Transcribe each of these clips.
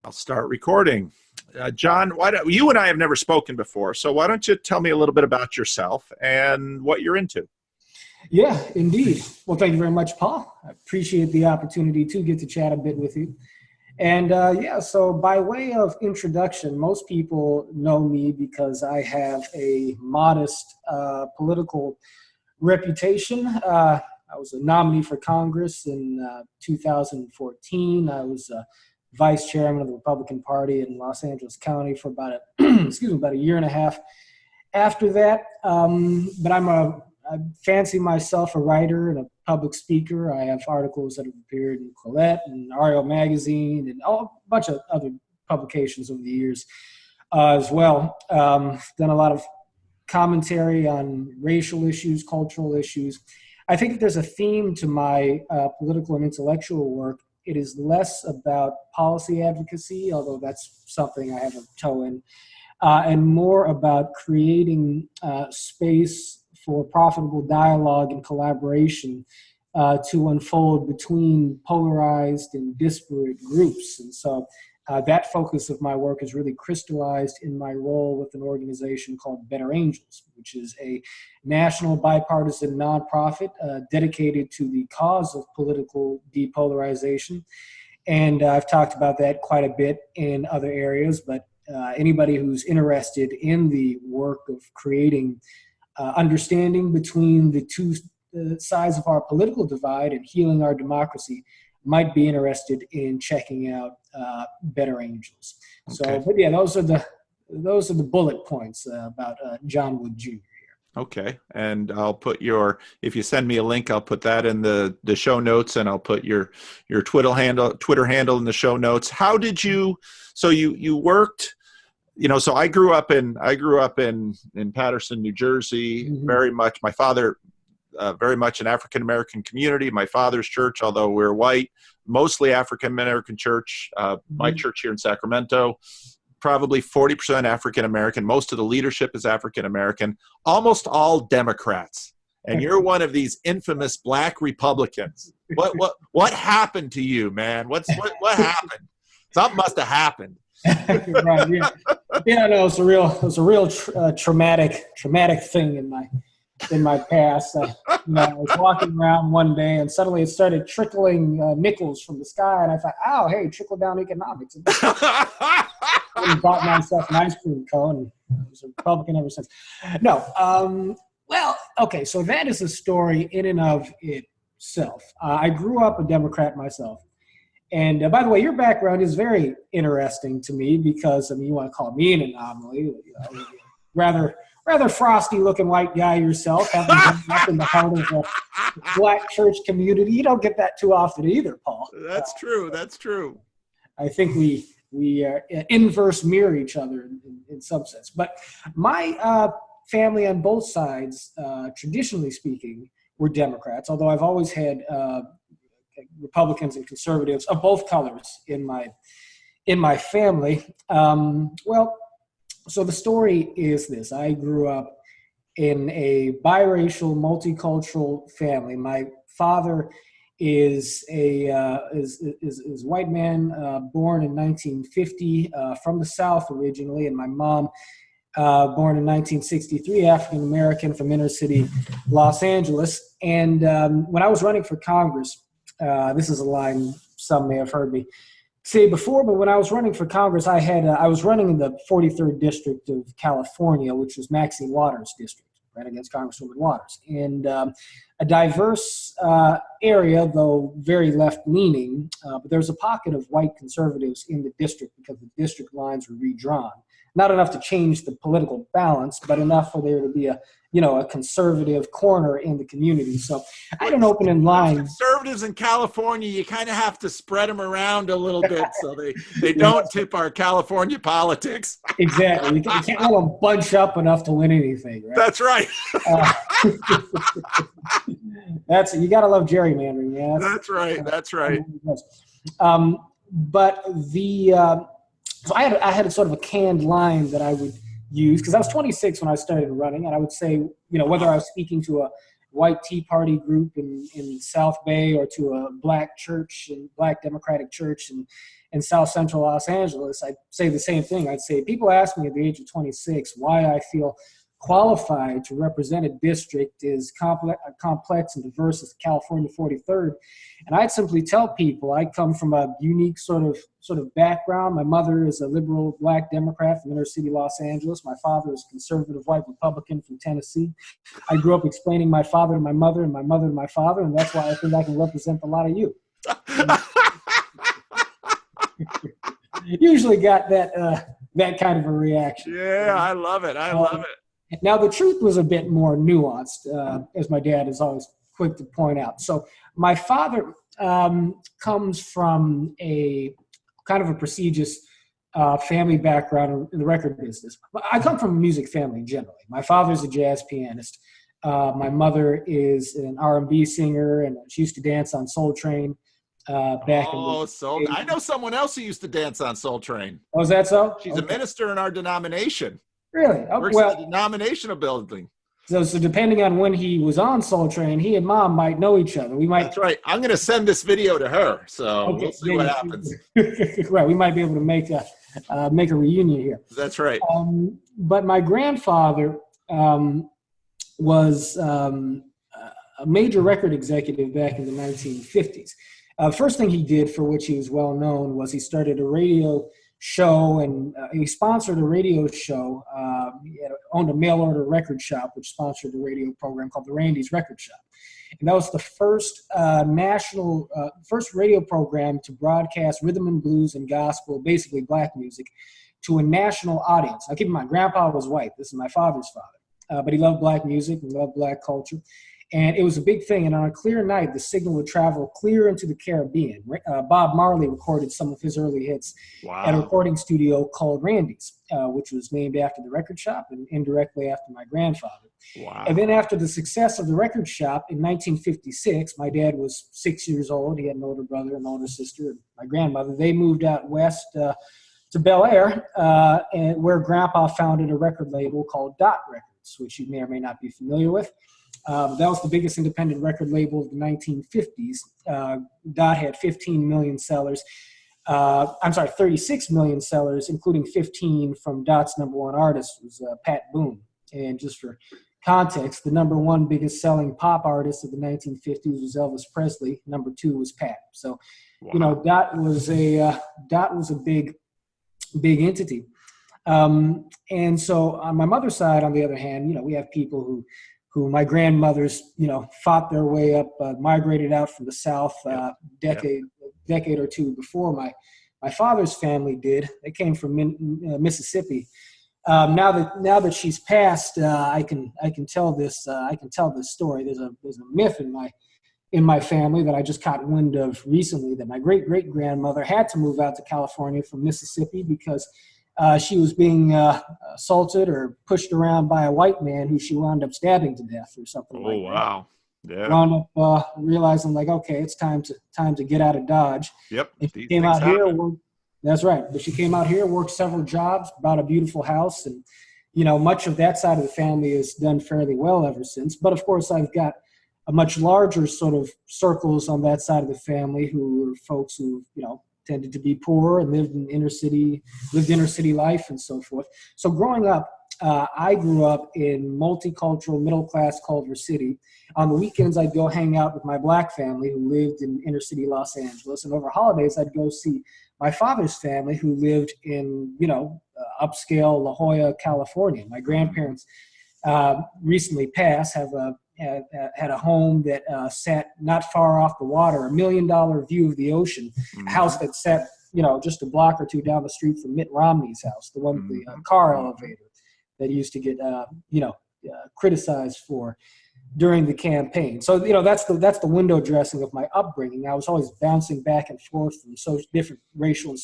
I'll start recording. John, you and I have never spoken before, so why don't you tell me a little bit about yourself and what you're into? Yeah, indeed. Well, thank you very much, Paul. I appreciate the opportunity to get to chat a bit with you. And yeah, so by way of introduction, most people know me because I have a modest political reputation. I was a nominee for Congress in 2014. I was vice chairman of the Republican Party in Los Angeles County for about about a year and a half after that. But I fancy myself a writer and a public speaker. I have articles that have appeared in Quillette and Ario Magazine and a bunch of other publications over the years as well. Done a lot of commentary on racial issues, cultural issues. I think if there's a theme to my political and intellectual work, it is less about policy advocacy, although that's something I have a toe in, and more about creating space for profitable dialogue and collaboration to unfold between polarized and disparate groups. And so that focus of my work is really crystallized in my role with an organization called Better Angels, which is a national bipartisan nonprofit dedicated to the cause of political depolarization. And I've talked about that quite a bit in other areas, but anybody who's interested in the work of creating understanding between the two sides of our political divide and healing our democracy might be interested in checking out Better Angels. Okay. So, but yeah, those are the bullet points about John Wood Jr. here. Okay, and I'll put if you send me a link, I'll put that in the show notes, and I'll put your Twitter handle in the show notes. How did so you worked, so I grew up in Peterson, New Jersey, Mm-hmm. very much, my father, very much an African-American community. My father's church, although we're white, mostly African-American church. My church here in Sacramento, probably 40% African-American. Most of the leadership is African-American, almost all Democrats. And you're one of these infamous black Republicans. What happened to you, man? What happened? Something must have happened. Right, yeah, no, it's a real traumatic thing in my past. I was walking around one day and suddenly it started trickling nickels from the sky, and I thought, "Oh, hey, trickle down economics." I bought myself an ice cream cone, and I was a Republican ever since. No, well, okay, so that is a story in and of itself. I grew up a Democrat myself. And by the way, your background is very interesting to me because, you want to call me an anomaly, rather frosty-looking white guy yourself, having been up in the heart of a black church community. You don't get that too often either, Paul. That's true. That's true. I think we inverse mirror each other in some sense. But my family on both sides, traditionally speaking, were Democrats, although I've always had Republicans and conservatives of both colors in my family. So the story is this: I grew up in a biracial, multicultural family. My father is a white man, born in 1950, from the South originally, and my mom, born in 1963, African American from inner city Los Angeles. And when I was running for Congress, this is a line some may have heard me say before, but when I was running for Congress, I was running in the 43rd District of California, which was Maxine Waters' district, right, against Congresswoman Waters. And a diverse area, though very left-leaning, but there was a pocket of white conservatives in the district because the district lines were redrawn. Not enough to change the political balance, but enough for there to be a conservative corner in the community. So I had an open line. Conservatives in California, you kind of have to spread them around a little bit so they don't tip our California politics. Exactly. You can't let them bunch up enough to win anything, right? That's right. You got to love gerrymandering, yeah. That's right. That's right. But so I had a sort of a canned line that I would use because I was 26 when I started running, and I would say, whether I was speaking to white Tea Party group in South Bay or to a black church and black Democratic church in South Central Los Angeles, I'd say the same thing. I'd say people ask me at the age of 26 why I feel qualified to represent a district as complex and diverse as California 43rd. And I'd simply tell people I come from a unique sort of background. My mother is a liberal black Democrat from inner city Los Angeles. My father is a conservative white Republican from Tennessee. I grew up explaining my father to my mother and my mother to my father, and that's why I think I can represent a lot of you. Usually got that kind of a reaction. Yeah, I love it. I love it. Now, the truth was a bit more nuanced, as my dad is always quick to point out. So my father comes from a kind of a prestigious family background in the record business. I come from a music family generally. My father's a jazz pianist. My mother is an R&B singer, and she used to dance on Soul Train back in the Soul. I know someone else who used to dance on Soul Train. Oh, is that so? She's a minister in our denomination. Really? Works in the denominational building. So depending on when he was on Soul Train, he and Mom might know each other. That's right. I'm going to send this video to her, so we'll see what happens. Right, we might be able to make a reunion here. That's right. But my grandfather was a major record executive back in the 1950s. First thing he did, for which he was well known, was he started a radio show, and he sponsored a radio show. He owned a mail order record shop which sponsored a radio program called the Randy's Record Shop, and that was the first first radio program to broadcast rhythm and blues and gospel, basically black music, to a national audience. Now keep in mind, Grandpa was white. This is my father's father, but he loved black music and loved black culture. And it was a big thing. And on a clear night, the signal would travel clear into the Caribbean. Bob Marley recorded some of his early hits at a recording studio called Randy's, which was named after the record shop and indirectly after my grandfather. Wow. And then after the success of the record shop in 1956, my dad was 6 years old. He had an older brother and an older sister, and my grandmother. They moved out west to Bel Air, and where Grandpa founded a record label called Dot Records, which you may or may not be familiar with. That was the biggest independent record label of the 1950s. Dot had 15 million sellers. 36 million sellers, including 15 from Dot's #1 artist, was Pat Boone. And just for context, the #1 biggest selling pop artist of the 1950s was Elvis Presley. #2 was Pat. So, you know, Dot was a big entity. And so on my mother's side, on the other hand, you know, we have people who my grandmothers, you know, fought their way up, migrated out from the South decade or two before my father's family did. They came from Mississippi. Now that she's passed, I can tell this story. There's a myth in my family that I just caught wind of recently, that my great grandmother had to move out to California from Mississippi because she was being assaulted or pushed around by a white man who she wound up stabbing to death or something like that. Oh, wow. Yeah. Wound up realizing, like, okay, it's time to get out of Dodge. Yep. And she came out here. That's right. But she came out here, worked several jobs, bought a beautiful house, and, you know, much of that side of the family has done fairly well ever since. But of course, I've got a much larger sort of circles on that side of the family who were folks who, you know, tended to be poor and lived inner city life and so forth. So growing up, I grew up in multicultural, middle-class Culver City. On the weekends, I'd go hang out with my black family who lived in inner city Los Angeles. And over holidays, I'd go see my father's family who lived in, you know, upscale La Jolla, California. My grandparents recently passed, had a home that sat not far off the water, $1 million view of the ocean, a house that sat, you know, just a block or two down the street from Mitt Romney's house, the one with the car elevator that he used to get, criticized for during the campaign. So, you know, that's the window dressing of my upbringing. I was always bouncing back and forth from different racial and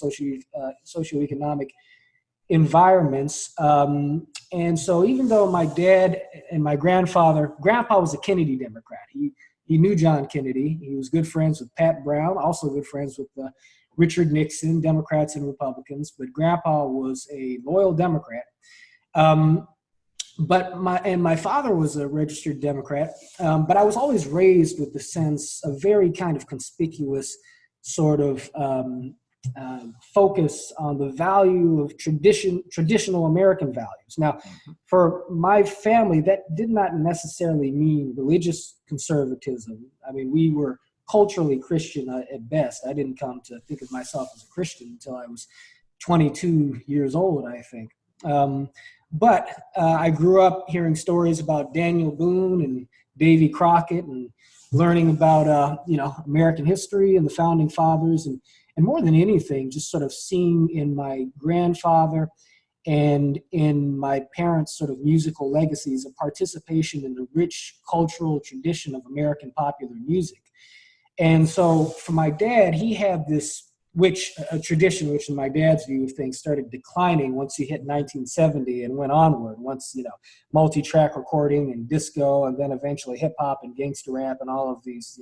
socioeconomic environments. And so even though my dad and my Grandpa was a Kennedy Democrat. He knew John Kennedy. He was good friends with Pat Brown, also good friends with Richard Nixon, Democrats and Republicans. But Grandpa was a loyal Democrat. my father was a registered Democrat, but I was always raised with the sense of very kind of conspicuous sort of focus on the value of traditional American values. Now, for my family, that did not necessarily mean religious conservatism. I mean, we were culturally Christian at best. I didn't come to think of myself as a Christian until I was 22 years old, I think. But I grew up hearing stories about Daniel Boone and Davy Crockett and learning about, American history and the founding fathers. And more than anything, just sort of seeing in my grandfather and in my parents' sort of musical legacies a participation in the rich cultural tradition of American popular music. And so for my dad, he had this a tradition which in my dad's view of things started declining once he hit 1970 and went onward, once, multi-track recording and disco and then eventually hip hop and gangster rap and all of these,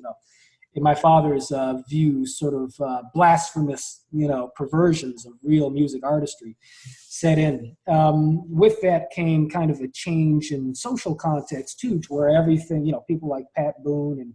in my father's view, sort of blasphemous, perversions of real music artistry set in. With that came kind of a change in social context too, to where everything, people like Pat Boone and,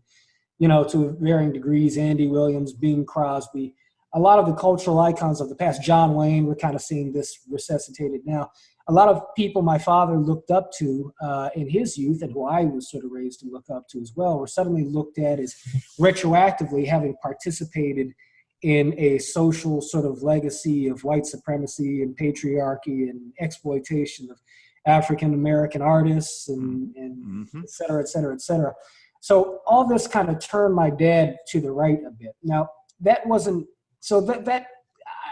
to varying degrees, Andy Williams, Bing Crosby, a lot of the cultural icons of the past, John Wayne, we're kind of seeing this resuscitated now. A lot of people my father looked up to in his youth and who I was sort of raised to look up to as well were suddenly looked at as retroactively having participated in a social sort of legacy of white supremacy and patriarchy and exploitation of African-American artists and et cetera, et cetera, et cetera. So all this kind of turned my dad to the right a bit. Now, that wasn't, so that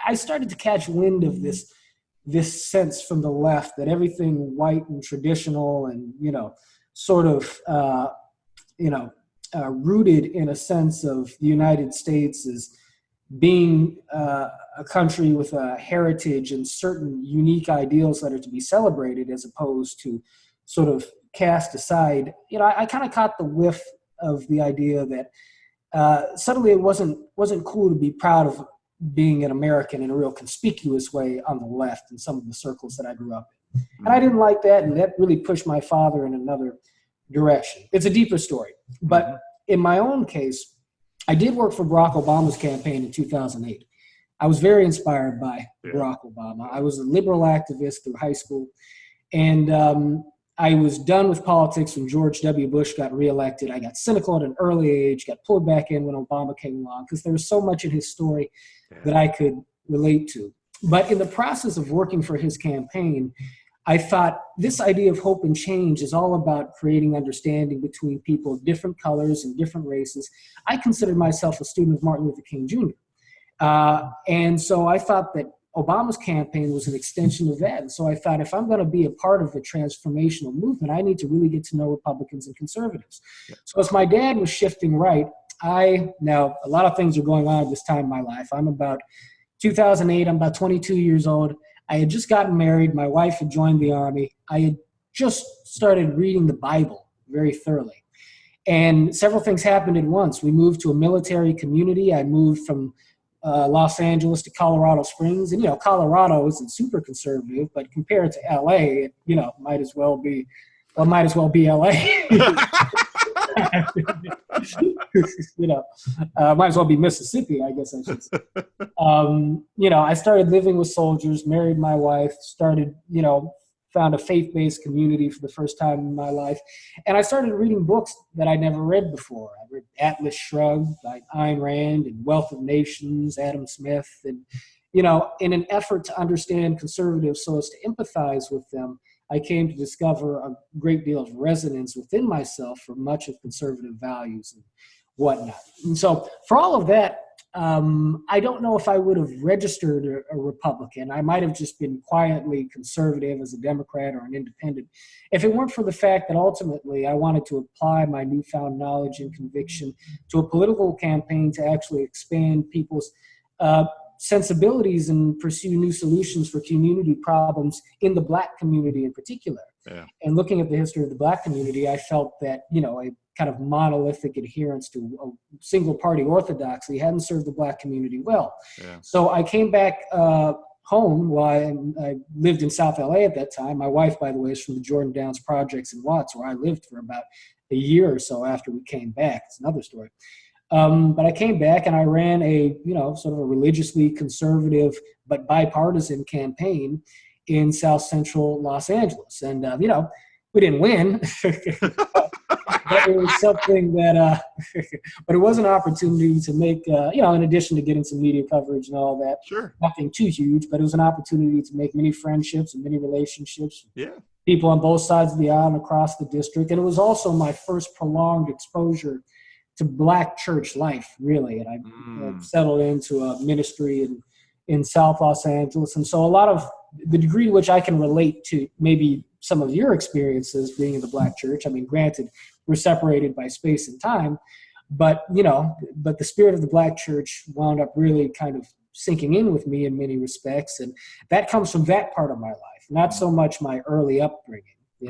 I started to catch wind of this sense from the left that everything white and traditional and, sort of, rooted in a sense of the United States as being a country with a heritage and certain unique ideals that are to be celebrated as opposed to sort of cast aside. I kind of caught the whiff of the idea that suddenly it wasn't cool to be proud of being an American in a real conspicuous way on the left in some of the circles that I grew up in. And I didn't like that, and that really pushed my father in another direction. It's a deeper story. But in my own case, I did work for Barack Obama's campaign in 2008. I was very inspired by Barack Obama. I was a liberal activist through high school, and I was done with politics when George W. Bush got reelected. I got cynical at an early age, got pulled back in when Obama came along because there was so much in his story that I could relate to. But in the process of working for his campaign, I thought this idea of hope and change is all about creating understanding between people of different colors and different races. I considered myself a student of Martin Luther King Jr. And so I thought that Obama's campaign was an extension of that. And so I thought, if I'm going to be a part of the transformational movement, I need to really get to know Republicans and conservatives. So as my dad was shifting right, now a lot of things are going on at this time in my life. I'm about 2008, I'm about 22 years old. I had just gotten married. My wife had joined the Army. I had just started reading the Bible very thoroughly. And several things happened at once. We moved to a military community. I moved from Los Angeles to Colorado Springs. And, Colorado isn't super conservative, but compared to LA, it, might as well be LA. Might as well be Mississippi, I guess I should say. I started living with soldiers, married my wife, started, found a faith-based community for the first time in my life. And I started reading books that I'd never read before. I read Atlas Shrugged by Ayn Rand and Wealth of Nations, Adam Smith. And, in an effort to understand conservatives so as to empathize with them, I came to discover a great deal of resonance within myself for much of conservative values and whatnot. And so for all of that, I don't know if I would have registered a Republican. I might have just been quietly conservative as a Democrat or an independent if it weren't for the fact that ultimately I wanted to apply my newfound knowledge and conviction to a political campaign to actually expand people's sensibilities and pursue new solutions for community problems in the Black community in particular. Yeah. And looking at the history of the Black community, I felt that, a kind of monolithic adherence to a single party orthodoxy hadn't served the Black community well. Yeah. So I came back home. Well, I lived in South LA at that time. My wife, by the way, is from the Jordan Downs projects in Watts, where I lived for about a year or so after we came back. It's another story. But I came back and I ran a, sort of a religiously conservative but bipartisan campaign in South Central Los Angeles. And, we didn't win, but it was something that, but it was an opportunity to make, in addition to getting some media coverage and all that, Sure. Nothing too huge, but it was an opportunity to make many friendships and many relationships. Yeah. People on both sides of the aisle and across the district. And it was also my first prolonged exposure to Black church life, really. And I settled into a ministry in South Los Angeles. And so a lot of the degree to which I can relate to maybe some of your experiences being in the Black church, I mean, granted, we're separated by space and time, but the spirit of the Black church wound up really kind of sinking in with me in many respects. And that comes from that part of my life, not so much my early upbringing.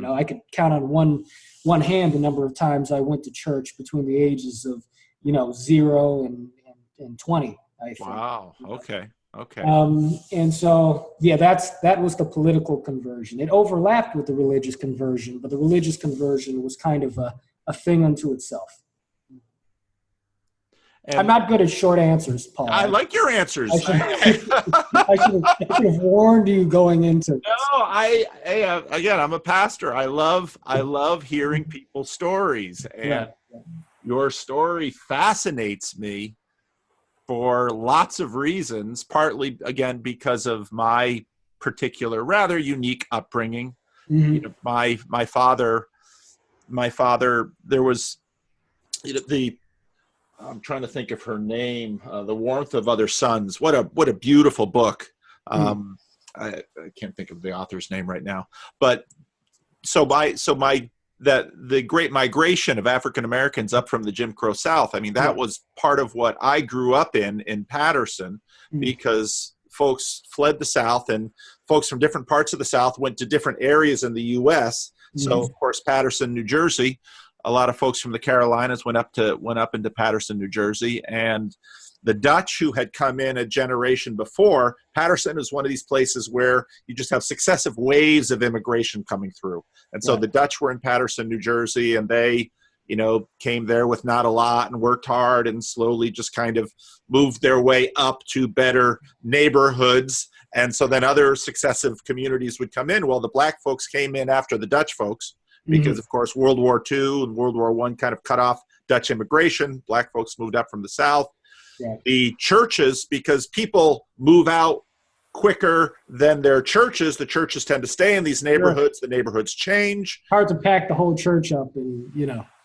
I could count on one hand the number of times I went to church between the ages of, 0 and 20, I think. Wow. Okay. Okay. And so, that was the political conversion. It overlapped with the religious conversion, but the religious conversion was kind of a thing unto itself. And I'm not good at short answers, Paul. I like your answers. I should have warned you going into this. No, again, I'm a pastor. I love hearing people's stories, and your story fascinates me for lots of reasons, partly, again, because of my particular, rather unique upbringing. Mm-hmm. My father, there was, I'm trying to think of her name, The Warmth of Other Suns. What a beautiful book. I can't think of the author's name right now, but the great migration of African Americans up from the Jim Crow South. I mean, that was part of what I grew up in Peterson, because folks fled the South, and folks from different parts of the South went to different areas in the U.S. So, of course, Peterson, New Jersey, a lot of folks from the Carolinas went up into Peterson, New Jersey, and the Dutch, who had come in a generation before. Peterson is one of these places where you just have successive waves of immigration coming through. And so the Dutch were in Peterson, New Jersey, and they, came there with not a lot and worked hard and slowly just kind of moved their way up to better neighborhoods. And so then other successive communities would come in. Well, the Black folks came in after the Dutch folks because, of course, World War II and World War I kind of cut off Dutch immigration. Black folks moved up from the South. Yeah. The churches, because people move out quicker than their churches, the churches tend to stay in these neighborhoods. Sure. The neighborhoods change. Hard to pack the whole church up, and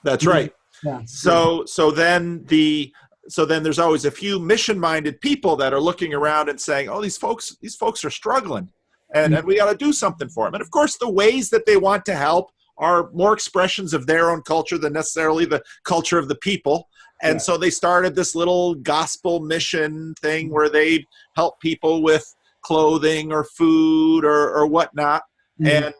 That's right. Yeah. So then there's always a few mission-minded people that are looking around and saying, "Oh, these folks are struggling, and we got to do something for them." And of course, the ways that they want to help are more expressions of their own culture than necessarily the culture of the people. And so they started this little gospel mission thing where they help people with clothing or food or whatnot. And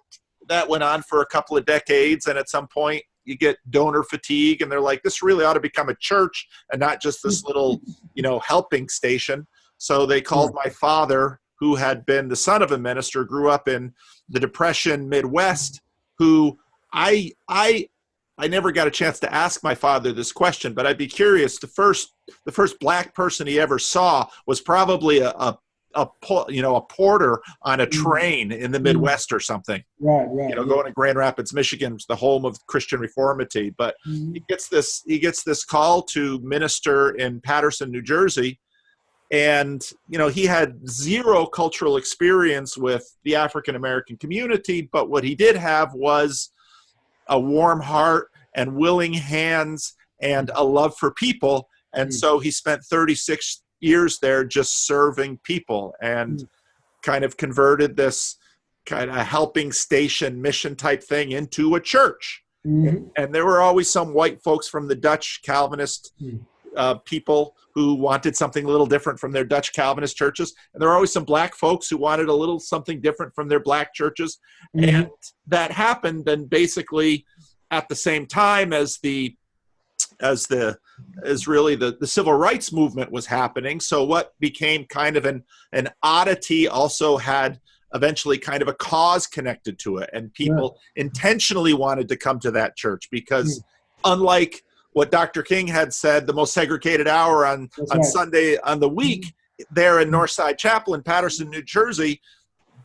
that went on for a couple of decades. And at some point you get donor fatigue, and they're like, this really ought to become a church and not just this little, helping station. So they called my father, who had been the son of a minister, grew up in the Depression Midwest, who I never got a chance to ask my father this question, but I'd be curious. The first Black person he ever saw was probably a porter on a train in the Midwest or something. Right. Going to Grand Rapids, Michigan, the home of Christian Reformity. But he gets this call to minister in Peterson, New Jersey. And, he had zero cultural experience with the African American community, but what he did have was a warm heart and willing hands and a love for people. And so he spent 36 years there just serving people, and kind of converted this kind of helping station mission type thing into a church. And there were always some white folks from the Dutch Calvinist people who wanted something a little different from their Dutch Calvinist churches. And there were always some Black folks who wanted a little something different from their Black churches. And that happened. And basically at the same time as the as really the civil rights movement was happening. So what became kind of an oddity also had eventually kind of a cause connected to it, and people intentionally wanted to come to that church because unlike what Dr. King had said, the most segregated hour on Sunday on the week, there in Northside Chapel in Peterson, New Jersey,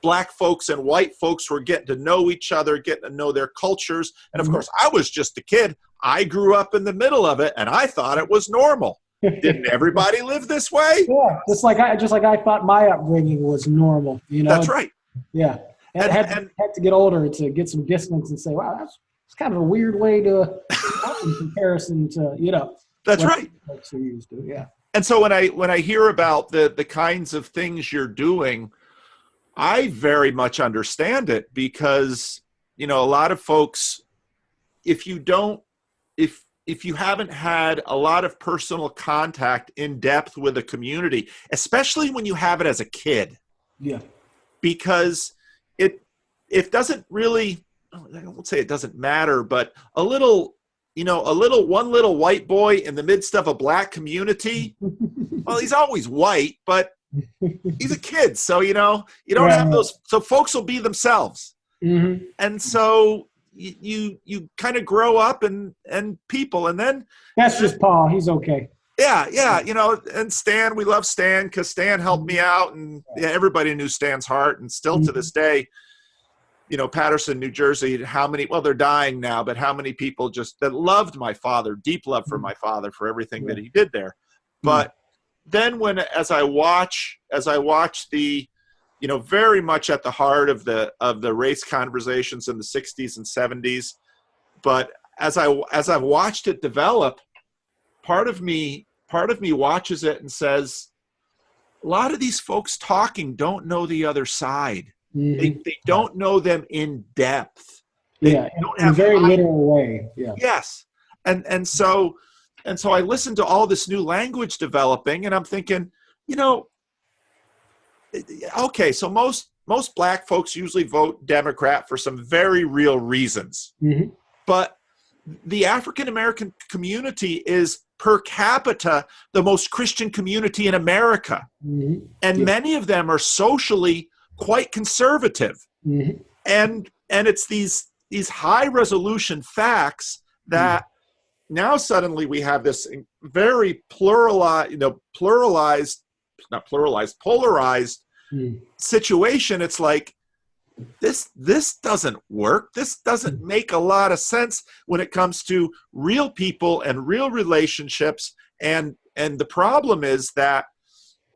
Black folks and white folks were getting to know each other, getting to know their cultures. And of course, I was just a kid. I grew up in the middle of it, and I thought it was normal. Didn't everybody live this way? Yeah, just like I thought my upbringing was normal. You know, that's right. Yeah, and had to get older to get some distance and say, wow, that's kind of a weird way to in comparison to, you know. That's right. Folks are used to, yeah. And so when I hear about the kinds of things you're doing, I very much understand it because, you know, a lot of folks, if you haven't had a lot of personal contact in depth with a community, especially when you have it as a kid. Yeah. Because it doesn't really, I won't say it doesn't matter, but one little white boy in the midst of a Black community, well, he's always white, but he's a kid. So, you know, you don't have those, so folks will be themselves. Mm-hmm. And so you kind of grow up and people, and then. That's just Paul. He's okay. Yeah. You know, and Stan, we love Stan because Stan helped me out, and everybody knew Stan's heart, and still to this day, you know, Peterson, New Jersey, they're dying now, but how many people just that loved my father, deep love for my father, for everything that he did there. But then as I watch the, you know, very much at the heart of the race conversations in the 60s and 70s, but as I've watched it develop, part of me watches it and says, a lot of these folks talking don't know the other side. Mm-hmm. They don't know them in depth. They don't in a very literal way. Yeah. Yes. And so I listen to all this new language developing, and I'm thinking, you know, okay, so most Black folks usually vote Democrat for some very real reasons. Mm-hmm. But the African American community is per capita the most Christian community in America. Mm-hmm. And many of them are socially quite conservative. Mm-hmm. And it's these high resolution facts that now suddenly we have this very polarized situation. It's like, this doesn't work. This doesn't make a lot of sense when it comes to real people and real relationships. And the problem is that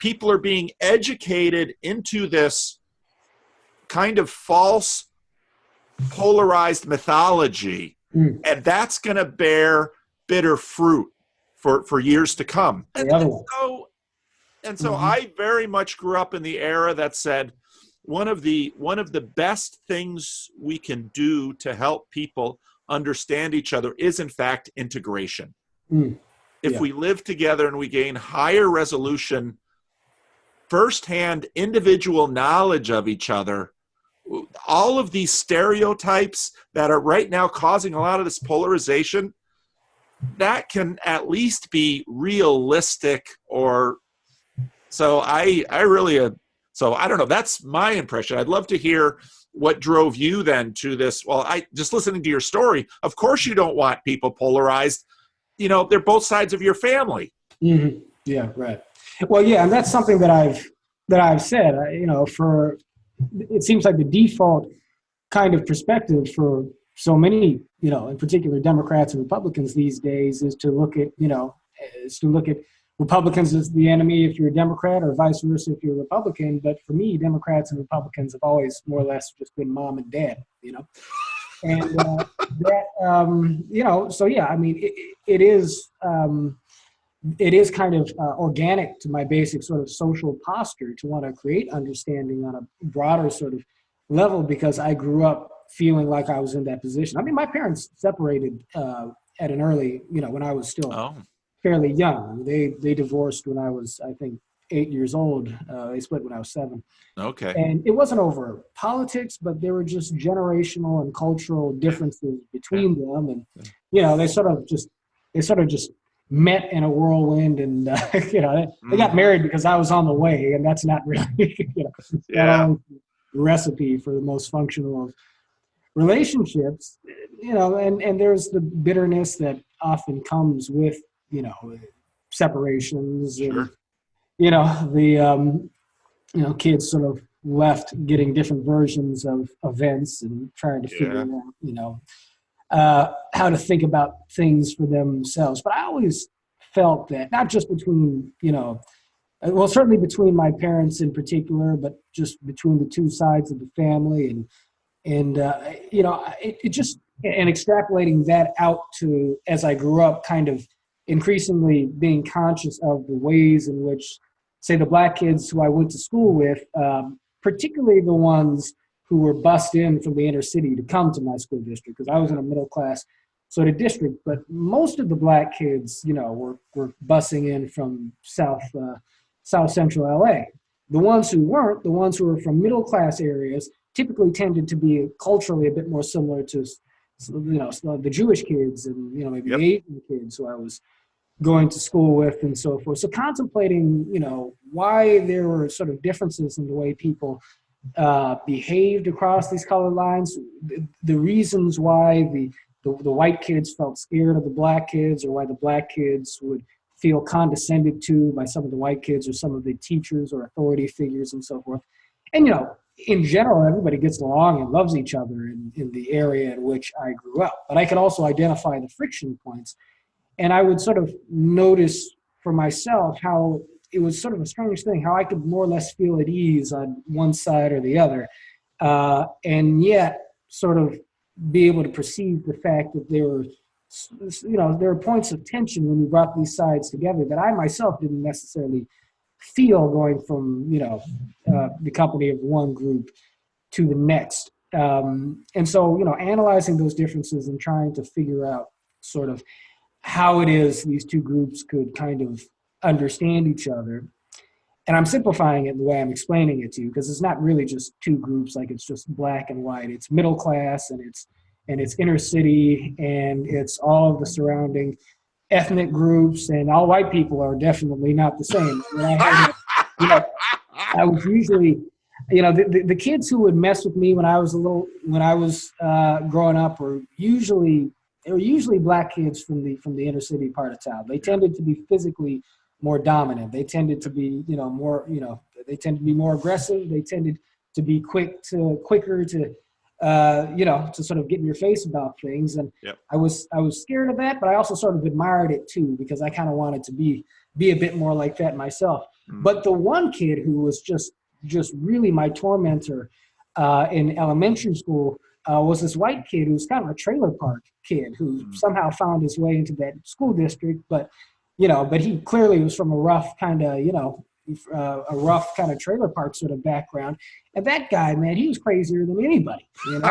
people are being educated into this kind of false polarized mythology, and that's going to bear bitter fruit for years to come. And so I very much grew up in the era that said one of the best things we can do to help people understand each other is in fact integration. If we live together and we gain higher resolution, firsthand individual knowledge of each other, all of these stereotypes that are right now causing a lot of this polarization, that can at least be realistic. So I don't know. That's my impression. I'd love to hear what drove you then to this. Well, just listening to your story, of course you don't want people polarized. You know, they're both sides of your family. Mm-hmm. Yeah, right. Well, yeah, and that's something that I've said. You know, it seems like the default kind of perspective for so many, you know, in particular Democrats and Republicans these days is to look at Republicans as the enemy if you're a Democrat, or vice versa if you're a Republican. But for me, Democrats and Republicans have always more or less just been mom and dad, you know. And you know, so yeah, I mean, it is kind of organic to my basic sort of social posture to want to create understanding on a broader sort of level, because I grew up feeling like I was in that position. I mean, my parents separated at an early, you know, when I was still fairly young. They divorced when I was, I think, 8 years old. They split when I was 7. Okay. And it wasn't over politics, but there were just generational and cultural differences between them. And, you know, they sort of just they sort of just met in a whirlwind, and they got Mhm. married because I was on the way, and that's not really it's not Yeah. always the recipe for the most functional of relationships. And there's the bitterness that often comes with separations, and Sure. the kids sort of left getting different versions of events and trying to figure Yeah. out how to think about things for themselves. But I always felt that, not just between, well, certainly between my parents in particular, but just between the two sides of the family, it just, and extrapolating that out to, as I grew up, kind of increasingly being conscious of the ways in which, say, the black kids who I went to school with, particularly the ones who were bussed in from the inner city to come to my school district, because I was in a middle class sort of district, but most of the black kids, were bussing in from South Central LA. The ones who weren't, the ones who were from middle class areas, typically tended to be culturally a bit more similar to, the Jewish kids and, maybe Yep. the Asian kids who I was going to school with and so forth. So contemplating, why there were sort of differences in the way people behaved across these color lines, the reasons why the white kids felt scared of the black kids, or why the black kids would feel condescended to by some of the white kids or some of the teachers or authority figures and so forth. And, in general, everybody gets along and loves each other in the area in which I grew up. But I could also identify the friction points. And I would sort of notice for myself how it was sort of a strange thing, how I could more or less feel at ease on one side or the other, and yet sort of be able to perceive the fact that there were points of tension when we brought these sides together that I myself didn't necessarily feel going from, the company of one group to the next. And so, analyzing those differences and trying to figure out sort of how it is these two groups could kind of understand each other. And I'm simplifying it the way I'm explaining it to you, because it's not really just two groups, like it's just black and white. It's middle class, and it's inner city, and it's all of the surrounding ethnic groups, and all white people are definitely not the same. I was usually, the kids who would mess with me when I was growing up were usually black kids from the inner city part of town. They tended to be physically more dominant. They tended to be, they tended to be more aggressive. They tended to be quicker to sort of get in your face about things. And Yep. I was scared of that, but I also sort of admired it too, because I kind of wanted to be a bit more like that myself. Mm. But the one kid who was just really my tormentor in elementary school was this white kid who was kind of a trailer park kid who somehow found his way into that school district, but he clearly was from a rough kind of trailer park sort of background. And that guy, man, he was crazier than anybody, and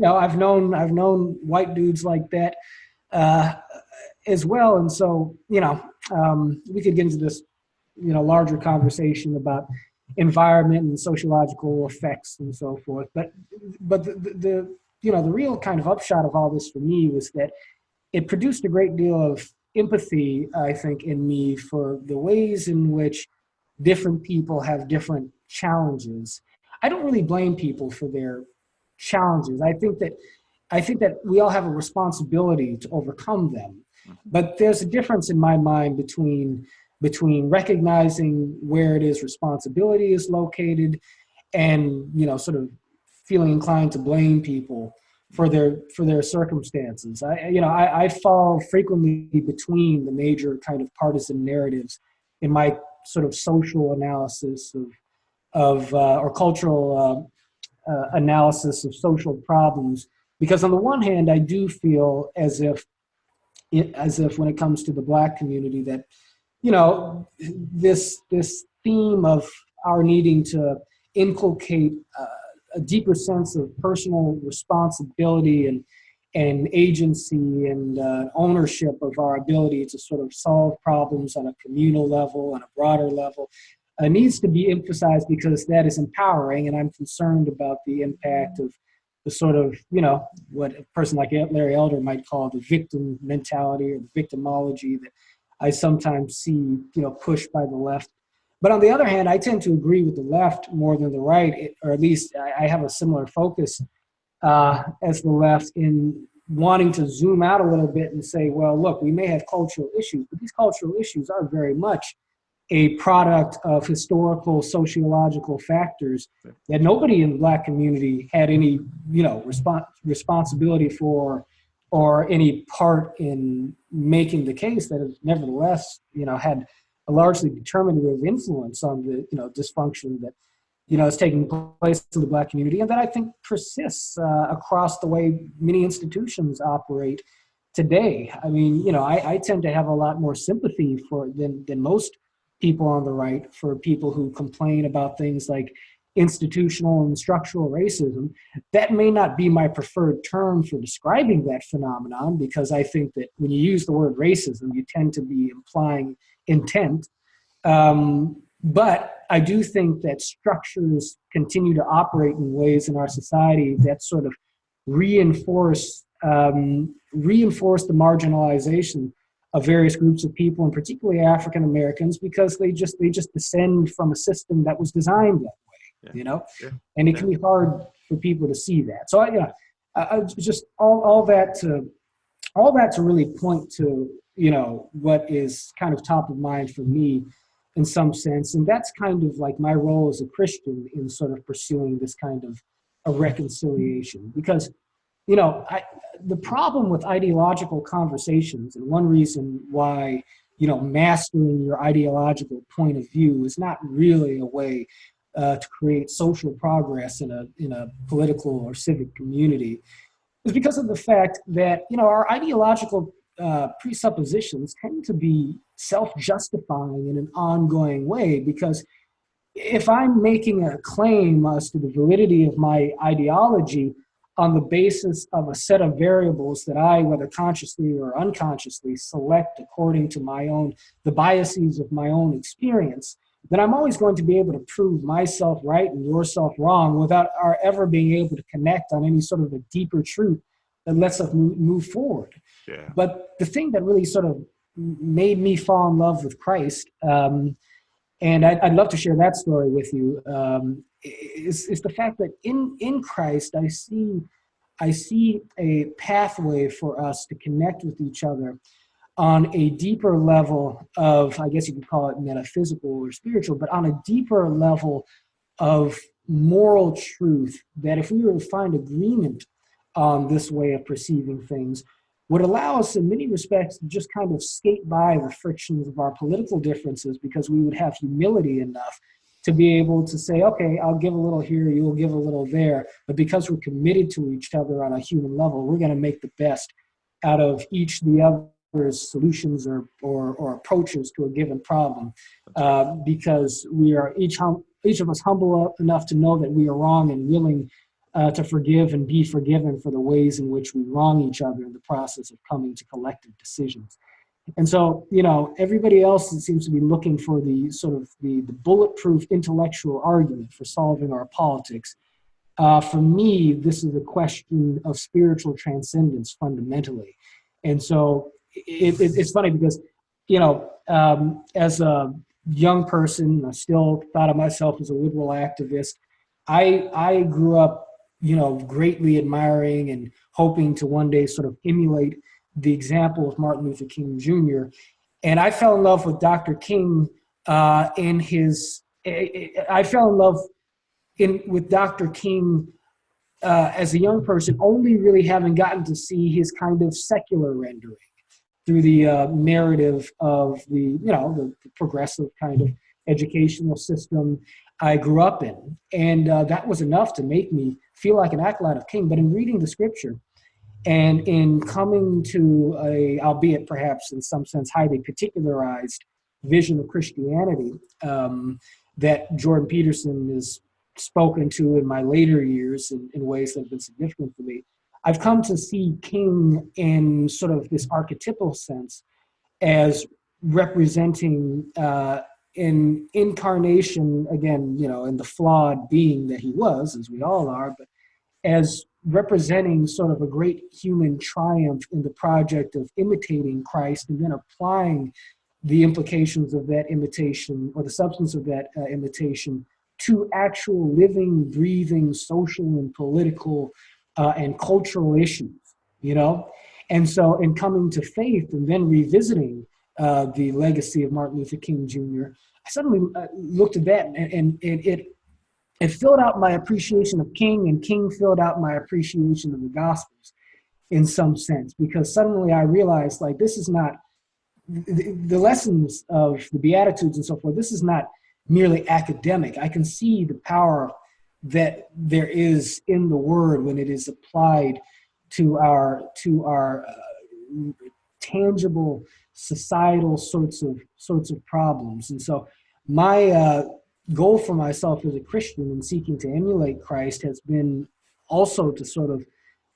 I've known white dudes like that as well. And so we could get into this larger conversation about environment and sociological effects and so forth. But the real kind of upshot of all this for me was that it produced a great deal of empathy, I think, in me for the ways in which different people have different challenges. I don't really blame people for their challenges. I think that we all have a responsibility to overcome them. But there's a difference in my mind between recognizing where it is responsibility is located and sort of feeling inclined to blame people for their circumstances. I fall frequently between the major kind of partisan narratives in my sort of social analysis or cultural analysis of social problems, because on the one hand I do feel as if when it comes to the black community that this theme of our needing to inculcate a deeper sense of personal responsibility and agency and ownership of our ability to sort of solve problems on a communal level and a broader level needs to be emphasized, because that is empowering, and I'm concerned about the impact of the sort of, what a person like Larry Elder might call the victim mentality or the victimology that I sometimes see, pushed by the left. But on the other hand, I tend to agree with the left more than the right, or at least I have a similar focus as the left in wanting to zoom out a little bit and say, well, look, we may have cultural issues, but these cultural issues are very much a product of historical, sociological factors that nobody in the Black community had any, responsibility for or any part in making the case, that it nevertheless, had a largely determinative influence on the, dysfunction that, is taking place in the Black community, and that I think persists across the way many institutions operate today. I mean, I tend to have a lot more sympathy than most people on the right for people who complain about things like institutional and structural racism. That may not be my preferred term for describing that phenomenon, because I think that when you use the word racism, you tend to be implying intent. But I do think that structures continue to operate in ways in our society that sort of reinforce the marginalization of various groups of people, and particularly African Americans, because they just descend from a system that was designed that way, and it can be hard for people to see that. So I just all that to really point to what is kind of top of mind for me in some sense, and that's kind of like my role as a Christian in sort of pursuing this kind of a reconciliation, because the problem with ideological conversations, and one reason why, mastering your ideological point of view is not really a way to create social progress in a political or civic community, is because of the fact that, our ideological presuppositions tend to be self-justifying in an ongoing way, because if I'm making a claim as to the validity of my ideology on the basis of a set of variables that I, whether consciously or unconsciously, select according to the biases of my own experience, then I'm always going to be able to prove myself right and yourself wrong without our ever being able to connect on any sort of a deeper truth that lets us move forward. Yeah. But the thing that really sort of made me fall in love with Christ, and I'd love to share that story with you, is the fact that in Christ I see a pathway for us to connect with each other on a deeper level of, I guess you could call it metaphysical or spiritual, but on a deeper level of moral truth, that if we were to find agreement on this way of perceiving things, would allow us in many respects to just kind of skate by the frictions of our political differences, because we would have humility enough to be able to say, okay, I'll give a little here, you'll give a little there, but because we're committed to each other on a human level, we're going to make the best out of each of the other's solutions or approaches to a given problem, because we are each of us humble enough to know that we are wrong and willing to forgive and be forgiven for the ways in which we wrong each other in the process of coming to collective decisions. And so, everybody else seems to be looking for the sort of the bulletproof intellectual argument for solving our politics. For me, this is a question of spiritual transcendence fundamentally. And so it's funny because, as a young person, I still thought of myself as a liberal activist. I grew up, greatly admiring and hoping to one day sort of emulate the example of Martin Luther King Jr. And I fell in love with Dr. King with Dr. King as a young person, only really having gotten to see his kind of secular rendering through the narrative of the progressive kind of educational system I grew up in. And that was enough to make me feel like an acolyte of King. But in reading the scripture and in coming to albeit perhaps in some sense highly particularized vision of Christianity that Jordan Peterson is spoken to in my later years in ways that have been significant for me, I've come to see King in sort of this archetypal sense as representing in incarnation, again, in the flawed being that he was, as we all are, but as representing sort of a great human triumph in the project of imitating Christ and then applying the implications of that imitation or the substance of that imitation to actual living, breathing, social and political and cultural issues, you know? And so in coming to faith and then revisiting the legacy of Martin Luther King Jr., I suddenly looked at that and it filled out my appreciation of King, and King filled out my appreciation of the Gospels in some sense, because suddenly I realized, like, this is not the lessons of the Beatitudes and so forth. This is not merely academic. I can see the power that there is in the word when it is applied to our tangible societal sorts of problems. And so my goal for myself as a Christian in seeking to emulate Christ has been also to sort of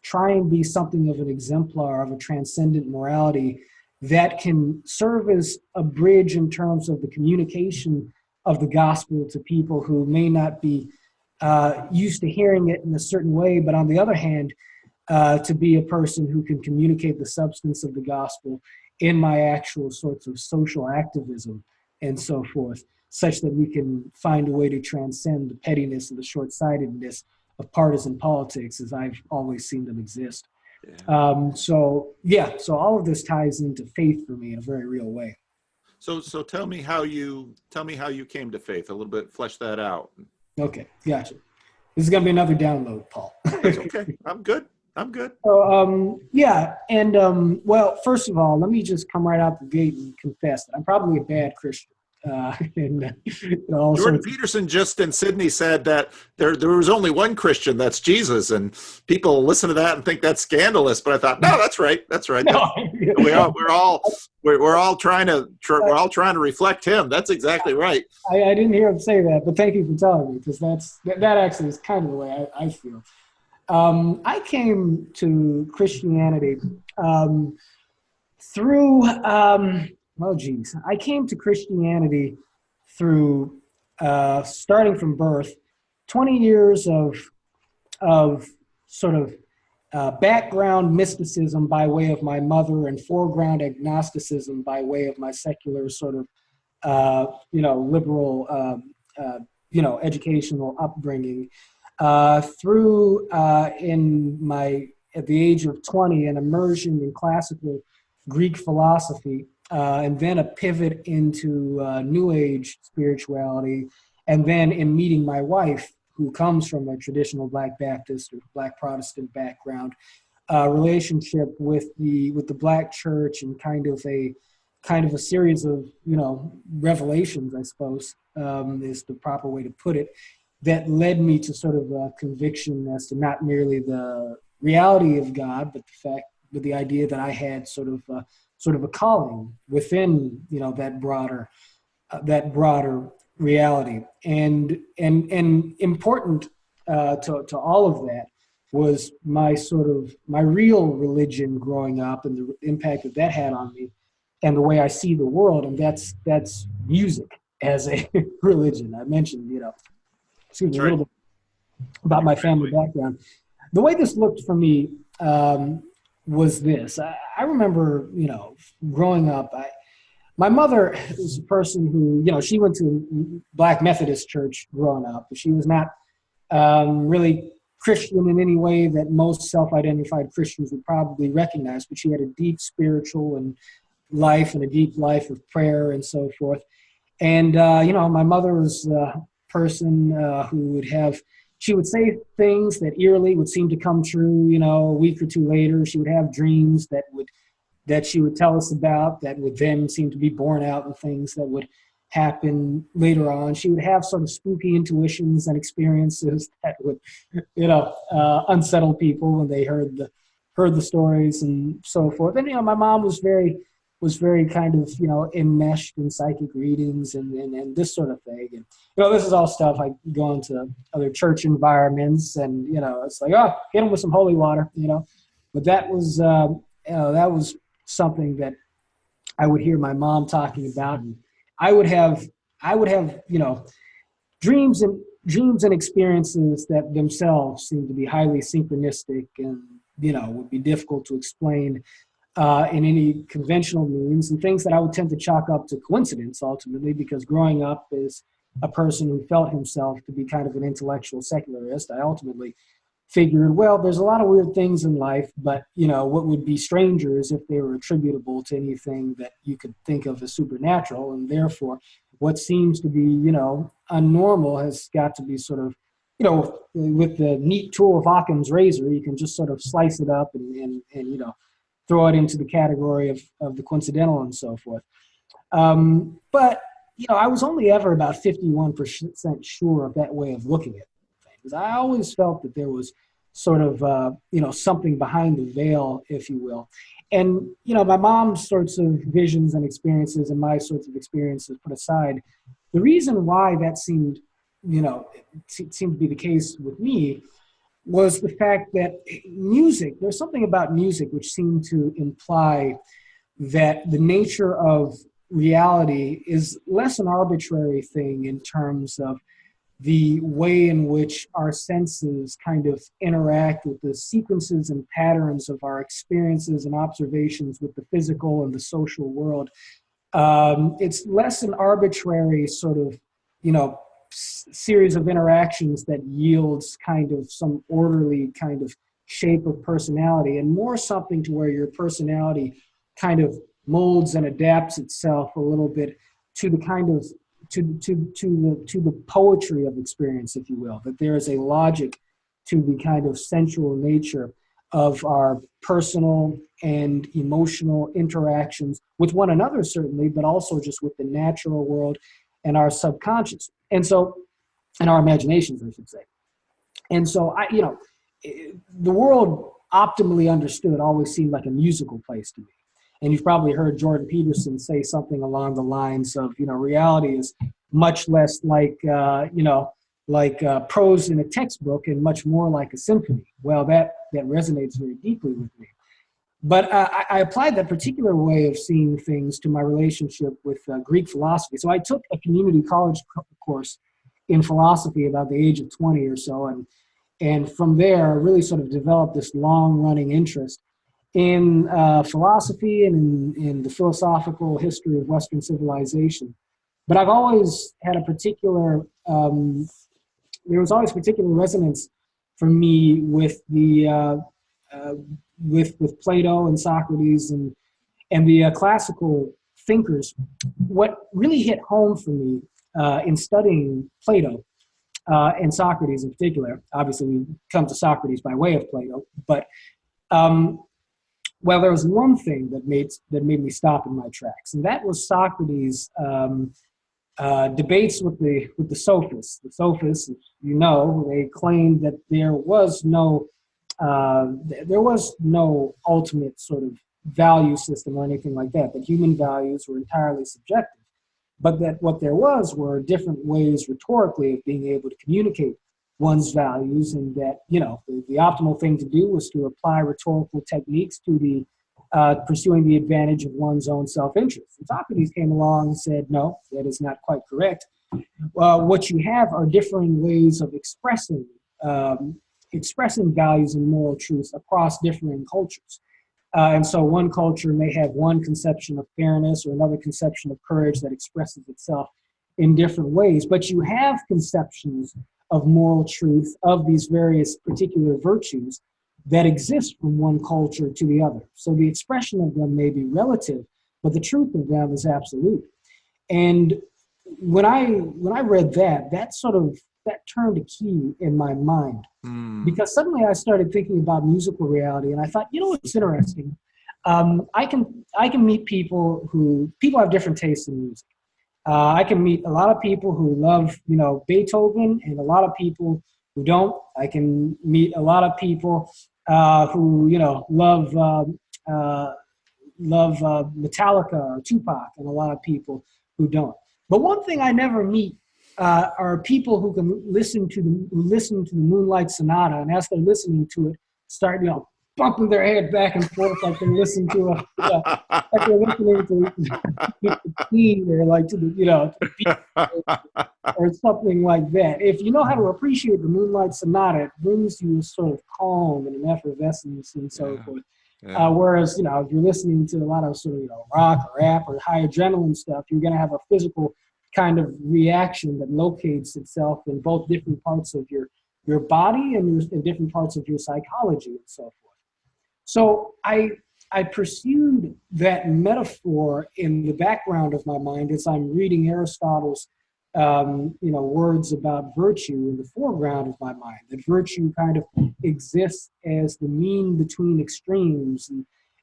try and be something of an exemplar of a transcendent morality that can serve as a bridge in terms of the communication of the gospel to people who may not be used to hearing it in a certain way, but on the other hand, to be a person who can communicate the substance of the gospel in my actual sorts of social activism and so forth, such that we can find a way to transcend the pettiness and the short-sightedness of partisan politics as I've always seen them exist. Yeah. So all of this ties into faith for me in a very real way. So tell me how you came to faith a little bit, flesh that out. Okay, gotcha. This is gonna be another download, Paul. That's okay. I'm good. So well, first of all, let me just come right out the gate and confess that I'm probably a bad Christian. Jordan Peterson just in Sydney said that there was only one Christian, that's Jesus, and people listen to that and think that's scandalous. But I thought, no, that's right. No. We're all trying to reflect him. That's exactly right. I didn't hear him say that, but thank you for telling me, because that actually is kind of the way I feel. I came to Christianity through. I came to Christianity through starting from birth, 20 years of sort of background mysticism by way of my mother and foreground agnosticism by way of my secular sort of, liberal, educational upbringing. Through at the age of 20, an immersion in classical Greek philosophy, and then a pivot into New Age spirituality, and then in meeting my wife, who comes from a traditional Black Baptist or Black Protestant background, relationship with the Black church, and kind of a series of revelations, I suppose, is the proper way to put it, that led me to sort of a conviction as to not merely the reality of God, but the idea that I had sort of a calling within that broader reality, and important to all of that was my real religion growing up and the impact that had on me and the way I see the world, and that's music as a religion. I mentioned a little bit about my family background. The way this looked for me was this. I remember, growing up, my mother was a person who, she went to Black Methodist church growing up. She was not really Christian in any way that most self-identified Christians would probably recognize, but she had a deep spiritual and a deep life of prayer and so forth. And, my mother was a person who she would say things that eerily would seem to come true, a week or two later. She would have dreams that she would tell us about that would then seem to be borne out in things that would happen later on. She would have sort of spooky intuitions and experiences that would, unsettle people when they heard the stories and so forth. And, my mom was very kind of, enmeshed in psychic readings and this sort of thing. And, this is all stuff I go into other church environments and, it's like, oh, hit them with some holy water, But that was something that I would hear my mom talking about. And I would have, dreams dreams and experiences that themselves seem to be highly synchronistic and, would be difficult to explain in any conventional means, and things that I would tend to chalk up to coincidence ultimately, because growing up as a person who felt himself to be kind of an intellectual secularist, I ultimately figured, well, there's a lot of weird things in life, but what would be stranger is if they were attributable to anything that you could think of as supernatural, and therefore what seems to be unnormal has got to be sort of with the neat tool of Occam's razor, you can just sort of slice it up and throw it into the category of the coincidental and so forth. But I was only ever about 51% sure of that way of looking at things. I always felt that there was sort of, something behind the veil, if you will. And, my mom's sorts of visions and experiences and my sorts of experiences put aside, the reason why that seemed to be the case with me was the fact that there's something about music which seemed to imply that the nature of reality is less an arbitrary thing in terms of the way in which our senses kind of interact with the sequences and patterns of our experiences and observations with the physical and the social world. It's less an arbitrary sort of, series of interactions that yields kind of some orderly kind of shape of personality, and more something to where your personality kind of molds and adapts itself a little bit to the kind of to the poetry of experience, if you will, that there is a logic to the kind of sensual nature of our personal and emotional interactions with one another, certainly, but also just with the natural world and our subconscious. And so, and our imaginations, I should say. And so, the world optimally understood always seemed like a musical place to me. And you've probably heard Jordan Peterson say something along the lines of, reality is much less like, prose in a textbook and much more like a symphony. Well, that resonates very deeply with me. But I applied that particular way of seeing things to my relationship with Greek philosophy. So I took a community college course in philosophy about the age of 20 or so. And from there, I really sort of developed this long-running interest in philosophy and in the philosophical history of Western civilization. But I've always had a particular, there was always particular resonance for me with the with Plato and Socrates and the classical thinkers. What really hit home for me in studying Plato and Socrates in particular, obviously we come to Socrates by way of Plato, but well, there was one thing that made me stop in my tracks, and that was Socrates' debates with the sophists. The sophists, they claimed that there was no ultimate sort of value system or anything like that. That human values were entirely subjective, but that what there were different ways rhetorically of being able to communicate one's values, and that the optimal thing to do was to apply rhetorical techniques to the pursuing the advantage of one's own self-interest. And Socrates came along and said, no, that is not quite correct. What you have are differing ways of expressing values and moral truths across differing cultures. And so one culture may have one conception of fairness or another conception of courage that expresses itself in different ways, but you have conceptions of moral truth, of these various particular virtues that exist from one culture to the other. So the expression of them may be relative, but the truth of them is absolute. And when I read that turned a key in my mind, because suddenly I started thinking about musical reality, and I thought, it's interesting. I can meet people have different tastes in music. I can meet a lot of people who love, Beethoven, and a lot of people who don't. I can meet a lot of people who, love Metallica or Tupac, and a lot of people who don't. But one thing I never meet are people who listen to the Moonlight Sonata, and as they're listening to it, start, bumping their head back and forth like they're listening to a, like they're listening to Queen or like to the, to the beat or something like that. If you know how to appreciate the Moonlight Sonata, it brings you a sort of calm and an effervescence and so forth. Yeah. Whereas, if you're listening to a lot of sort of, rock or rap or high adrenaline stuff, you're going to have a physical kind of reaction that locates itself in both different parts of your body and in different parts of your psychology and so forth. So I pursued that metaphor in the background of my mind as I'm reading Aristotle's words about virtue in the foreground of my mind, that virtue kind of exists as the mean between extremes.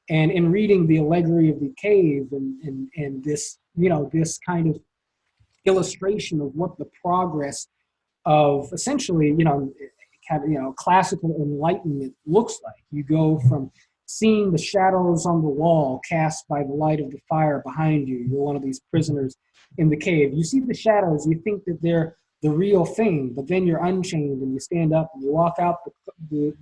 And in reading the allegory of the cave and this, this kind of illustration of what the progress of essentially, classical enlightenment looks like. You go from seeing the shadows on the wall cast by the light of the fire behind you. You're one of these prisoners in the cave. You see the shadows, you think that they're the real thing, but then you're unchained and you stand up and you walk out the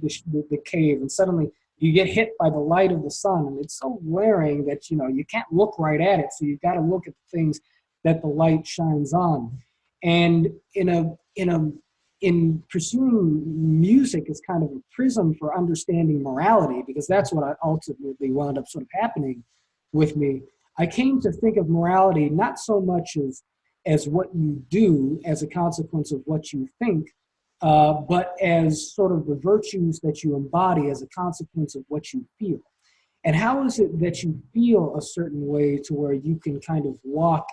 cave, and suddenly you get hit by the light of the sun, and it's so glaring that you can't look right at it. So you've got to look at the things that the light shines on. And in pursuing music as kind of a prism for understanding morality, because that's what I ultimately wound up sort of happening with me, I came to think of morality not so much as what you do as a consequence of what you think, but as sort of the virtues that you embody as a consequence of what you feel. And how is it that you feel a certain way to where you can kind of walk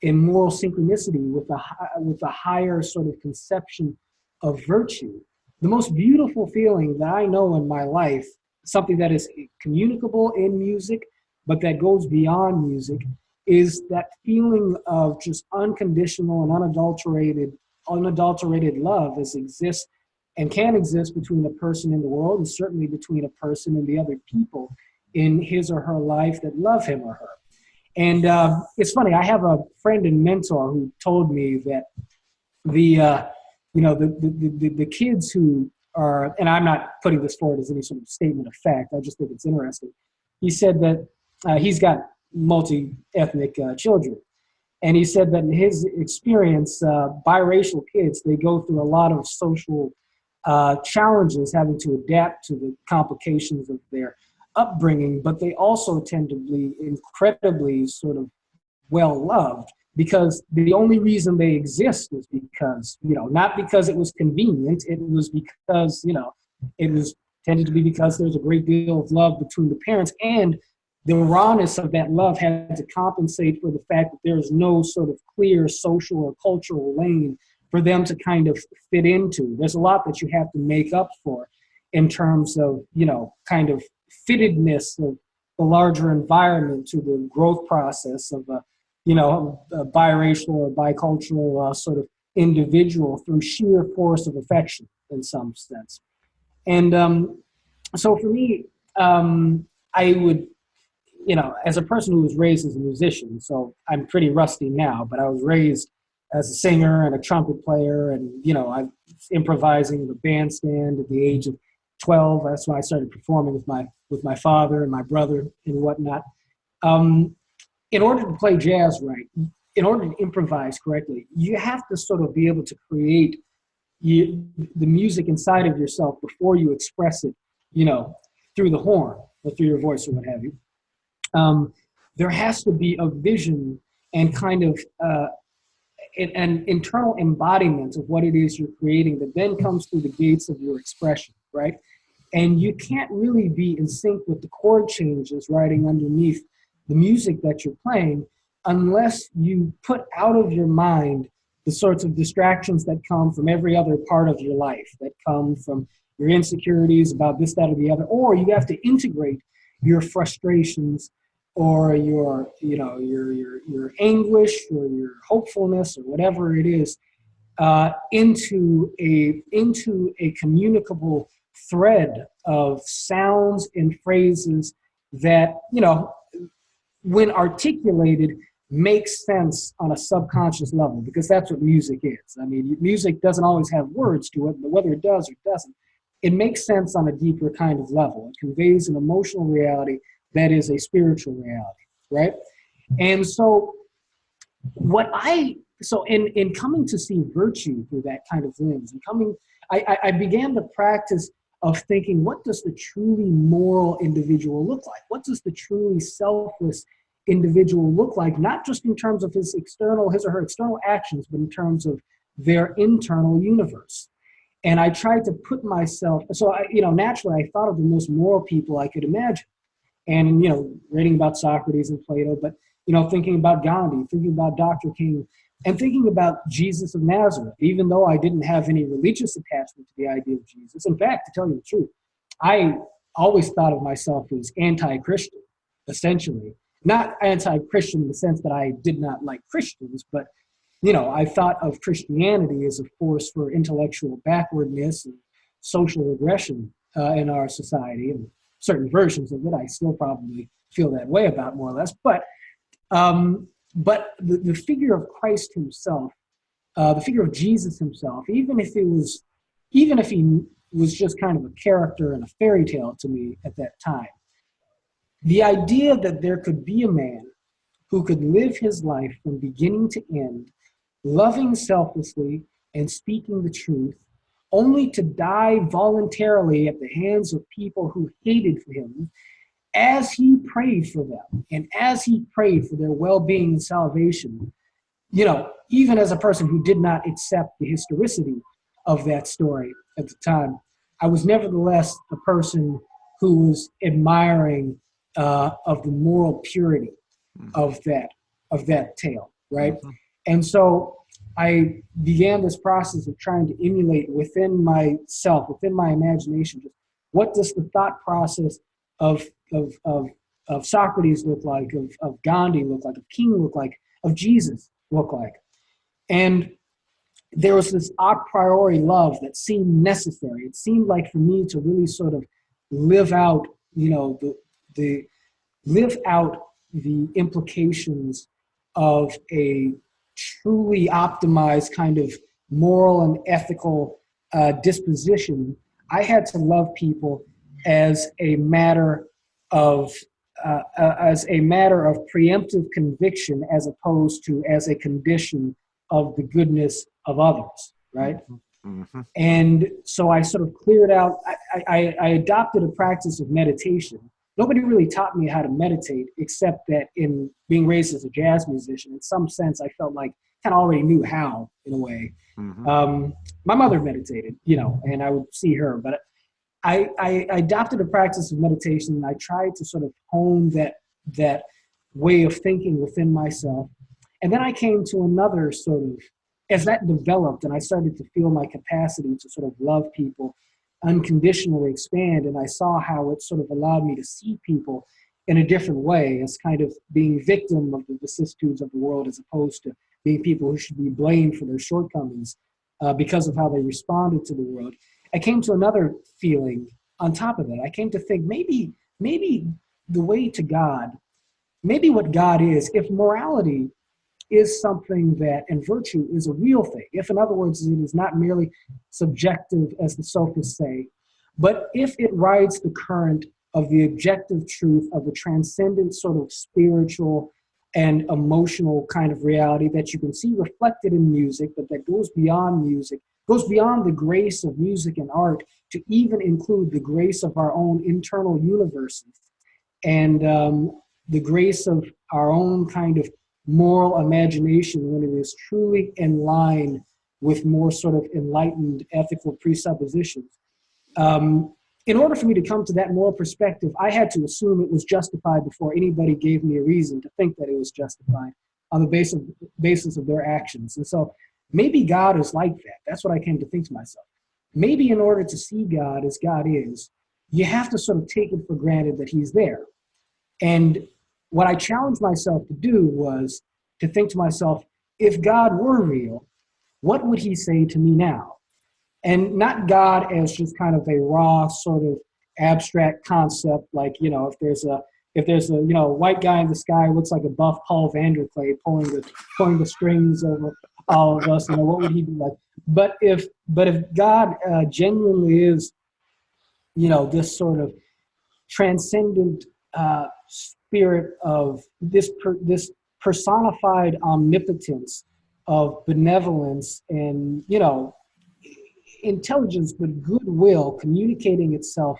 in moral synchronicity with a higher sort of conception of virtue? The most beautiful feeling that I know in my life, something that is communicable in music, but that goes beyond music, is that feeling of just unconditional and unadulterated love as exists and can exist between a person in the world, and certainly between a person and the other people in his or her life that love him or her. And it's funny, I have a friend and mentor who told me that the kids who are, and I'm not putting this forward as any sort of statement of fact, I just think it's interesting. He said that he's got multi-ethnic children. And he said that in his experience, biracial kids, they go through a lot of social challenges having to adapt to the complications of their upbringing, but they also tend to be incredibly sort of well-loved, because the only reason they exist is because, not because it was convenient, it was because, it was tended to be because there's a great deal of love between the parents, and the rawness of that love had to compensate for the fact that there's no sort of clear social or cultural lane for them to kind of fit into. There's a lot that you have to make up for in terms of, kind of fittedness of the larger environment to the growth process of a biracial or bicultural sort of individual through sheer force of affection in some sense. And so for me, I would, as a person who was raised as a musician, so I'm pretty rusty now, but I was raised as a singer and a trumpet player, and I was improvising in the bandstand at the age of 12. That's when I started performing with my father and my brother and whatnot. In order to play jazz right, in order to improvise correctly, you have to sort of be able to create the music inside of yourself before you express it, through the horn or through your voice or what have you. There has to be a vision and kind of an internal embodiment of what it is you're creating that then comes through the gates of your expression, right? And you can't really be in sync with the chord changes riding underneath the music that you're playing unless you put out of your mind the sorts of distractions that come from every other part of your life, that come from your insecurities about this, that, or the other, or you have to integrate your frustrations or your anguish or your hopefulness or whatever it is into a communicable thread of sounds and phrases that, when articulated, makes sense on a subconscious level, because that's what music is. I mean, music doesn't always have words to it, but whether it does or doesn't, it makes sense on a deeper kind of level. It conveys an emotional reality that is a spiritual reality, right? And so in coming to see virtue through that kind of lens, I began the practice of thinking, what does the truly moral individual look like? What does the truly selfless individual look like? Not just in terms of his or her external actions, but in terms of their internal universe. And I tried to put myself, naturally I thought of the most moral people I could imagine. And, reading about Socrates and Plato, but, thinking about Gandhi, thinking about Dr. King, and thinking about Jesus of Nazareth, even though I didn't have any religious attachment to the idea of Jesus. In fact, to tell you the truth, I always thought of myself as anti-Christian, essentially. Not anti-Christian in the sense that I did not like Christians, but, I thought of Christianity as a force for intellectual backwardness and social regression in our society, and certain versions of it I still probably feel that way about, more or less. But the figure of Christ himself, the figure of Jesus himself, even if he was just kind of a character in a fairy tale to me at that time, the idea that there could be a man who could live his life from beginning to end, loving selflessly and speaking the truth, only to die voluntarily at the hands of people who hated him, as he prayed for them and as he prayed for their well-being and salvation, even as a person who did not accept the historicity of that story at the time, I was nevertheless a person who was admiring of the moral purity of that tale, right? Mm-hmm. And so I began this process of trying to emulate within myself, within my imagination, just what does the thought process of Socrates look like, of Gandhi look like, of King look like, of Jesus look like. And there was this a priori love that seemed necessary. It seemed like for me to really sort of live out, the implications of a truly optimized kind of moral and ethical disposition. I had to love people as a matter of preemptive conviction, as opposed to as a condition of the goodness of others, right? Mm-hmm. And so I sort of cleared out. I adopted a practice of meditation. Nobody really taught me how to meditate, except that in being raised as a jazz musician, in some sense, I felt like I kind of already knew how, in a way. Mm-hmm. My mother meditated, and I would see her, but I adopted a practice of meditation, and I tried to sort of hone that way of thinking within myself. And then I came to another sort of, as that developed and I started to feel my capacity to sort of love people unconditionally expand, and I saw how it sort of allowed me to see people in a different way, as kind of being victim of the vicissitudes of the world, as opposed to being people who should be blamed for their shortcomings because of how they responded to the world. I came to another feeling on top of that. I came to think maybe the way to God, maybe what God is, if morality is something that, and virtue is a real thing, if, in other words, it is not merely subjective, as the sophists say, but if it rides the current of the objective truth of a transcendent sort of spiritual and emotional kind of reality that you can see reflected in music, but that goes beyond music, goes beyond the grace of music and art to even include the grace of our own internal universes and the grace of our own kind of moral imagination, when it is truly in line with more sort of enlightened ethical presuppositions. In order for me to come to that moral perspective, I had to assume it was justified before anybody gave me a reason to think that it was justified on the basis of their actions. And so maybe God is like that. That's what I came to think to myself. Maybe in order to see God as God is, you have to sort of take it for granted that he's there. And what I challenged myself to do was to think to myself, if God were real, what would he say to me now? And not God as just kind of a raw sort of abstract concept, like, if there's a white guy in the sky looks like a buff Paul Vanderklay pulling the strings over all of us, what would he be like? But if God genuinely is this sort of transcendent spirit of this personified omnipotence of benevolence and, intelligence, but goodwill communicating itself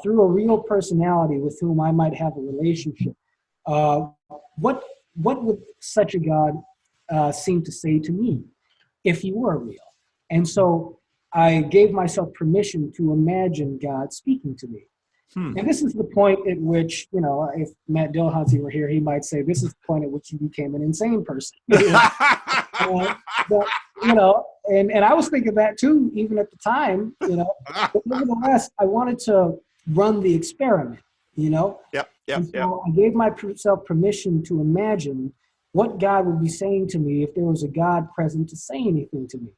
through a real personality with whom I might have a relationship. What would such a God seem to say to me if he were real? And so I gave myself permission to imagine God speaking to me. And this is the point at which, if Matt Dillahunty were here, he might say, this is the point at which you became an insane person. But, and I was thinking that too, even at the time, but nevertheless, I wanted to run the experiment, Yep. I gave myself permission to imagine what God would be saying to me if there was a God present to say anything to me.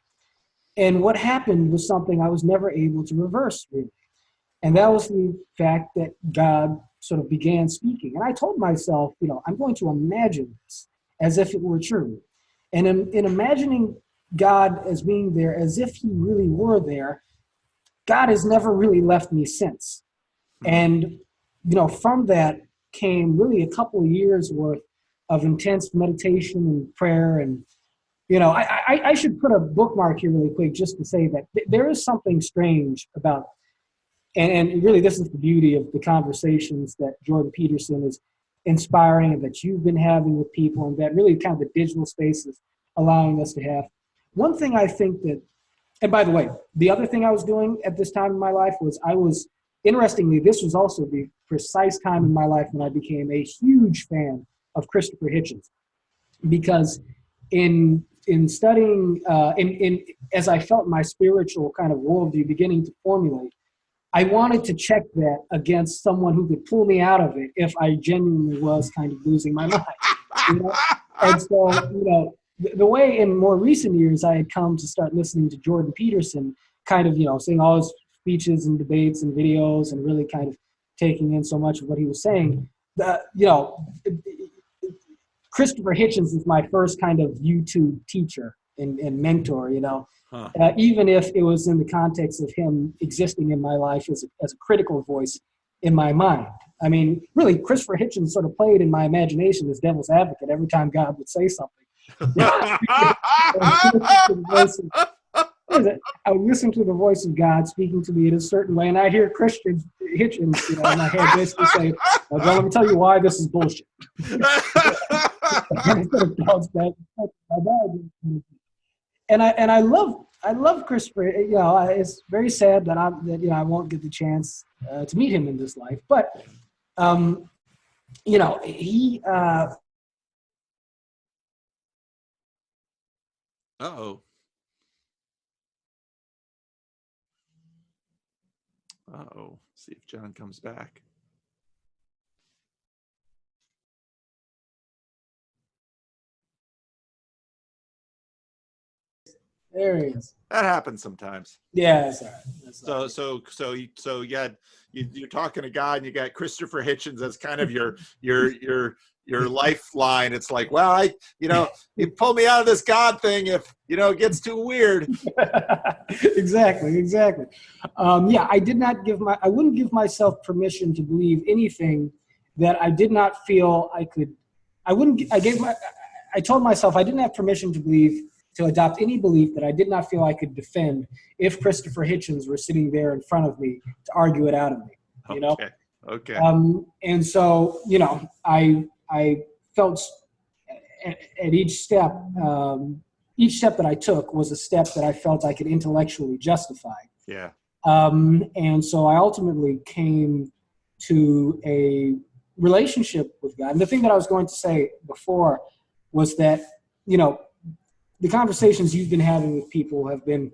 And what happened was something I was never able to reverse, really. And that was the fact that God sort of began speaking. And I told myself, I'm going to imagine this as if it were true. And in imagining God as being there, as if he really were there, God has never really left me since. And, from that came really a couple of years worth of intense meditation and prayer. And, I should put a bookmark here really quick just to say that there is something strange about, and really this is the beauty of the conversations that Jordan Peterson is inspiring and that you've been having with people, and that really kind of the digital space is allowing us to have. One thing I think that, and by the way, the other thing I was doing at this time in my life was interestingly, this was also the precise time in my life when I became a huge fan of Christopher Hitchens, because in studying, as I felt my spiritual kind of worldview beginning to formulate, I wanted to check that against someone who could pull me out of it if I genuinely was kind of losing my mind. And so, the way in more recent years I had come to start listening to Jordan Peterson, kind of, seeing all his speeches and debates and videos and really kind of taking in so much of what he was saying, Christopher Hitchens is my first kind of YouTube teacher and mentor, even if it was in the context of him existing in my life as a critical voice in my mind. I mean, really, Christopher Hitchens sort of played in my imagination as devil's advocate every time God would say something. I would listen to the voice of God speaking to me in a certain way, and I'd hear Christian Hitchens, in my head basically say, "Well, let me tell you why this is bullshit." And I love Christopher. It's very sad that I won't get the chance to meet him in this life, but he. Uh-oh. See if John comes back. There he is. That happens sometimes. Yeah, that's all right. So you're talking to God, and you got Christopher Hitchens as kind of your lifeline. It's like, well, you pull me out of this God thing if it gets too weird. Exactly. I wouldn't give myself permission to believe anything that I did not feel I could. I told myself I didn't have permission to adopt any belief that I did not feel I could defend if Christopher Hitchens were sitting there in front of me to argue it out of me. Okay. And so, I felt at each step that I took was a step that I felt I could intellectually justify. Yeah. And so I ultimately came to a relationship with God. And the thing that I was going to say before was that, the conversations you've been having with people have been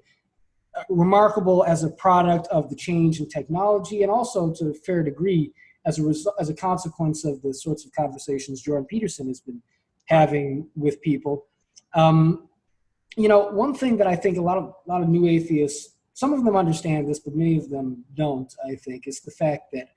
remarkable as a product of the change in technology, and also to a fair degree as a consequence of the sorts of conversations Jordan Peterson has been having with people. One thing that I think a lot of new atheists, some of them understand this, but many of them don't, I think, is the fact that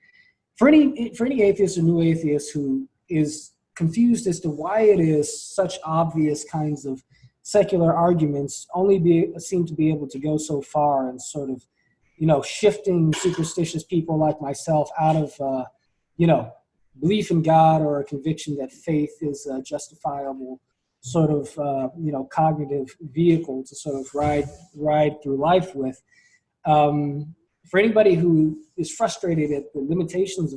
for any atheist or new atheist who is confused as to why it is such obvious kinds of secular arguments only seem to be able to go so far and sort of shifting superstitious people like myself out of, belief in God or a conviction that faith is a justifiable sort of, cognitive vehicle to sort of ride through life with. For anybody who is frustrated at the limitations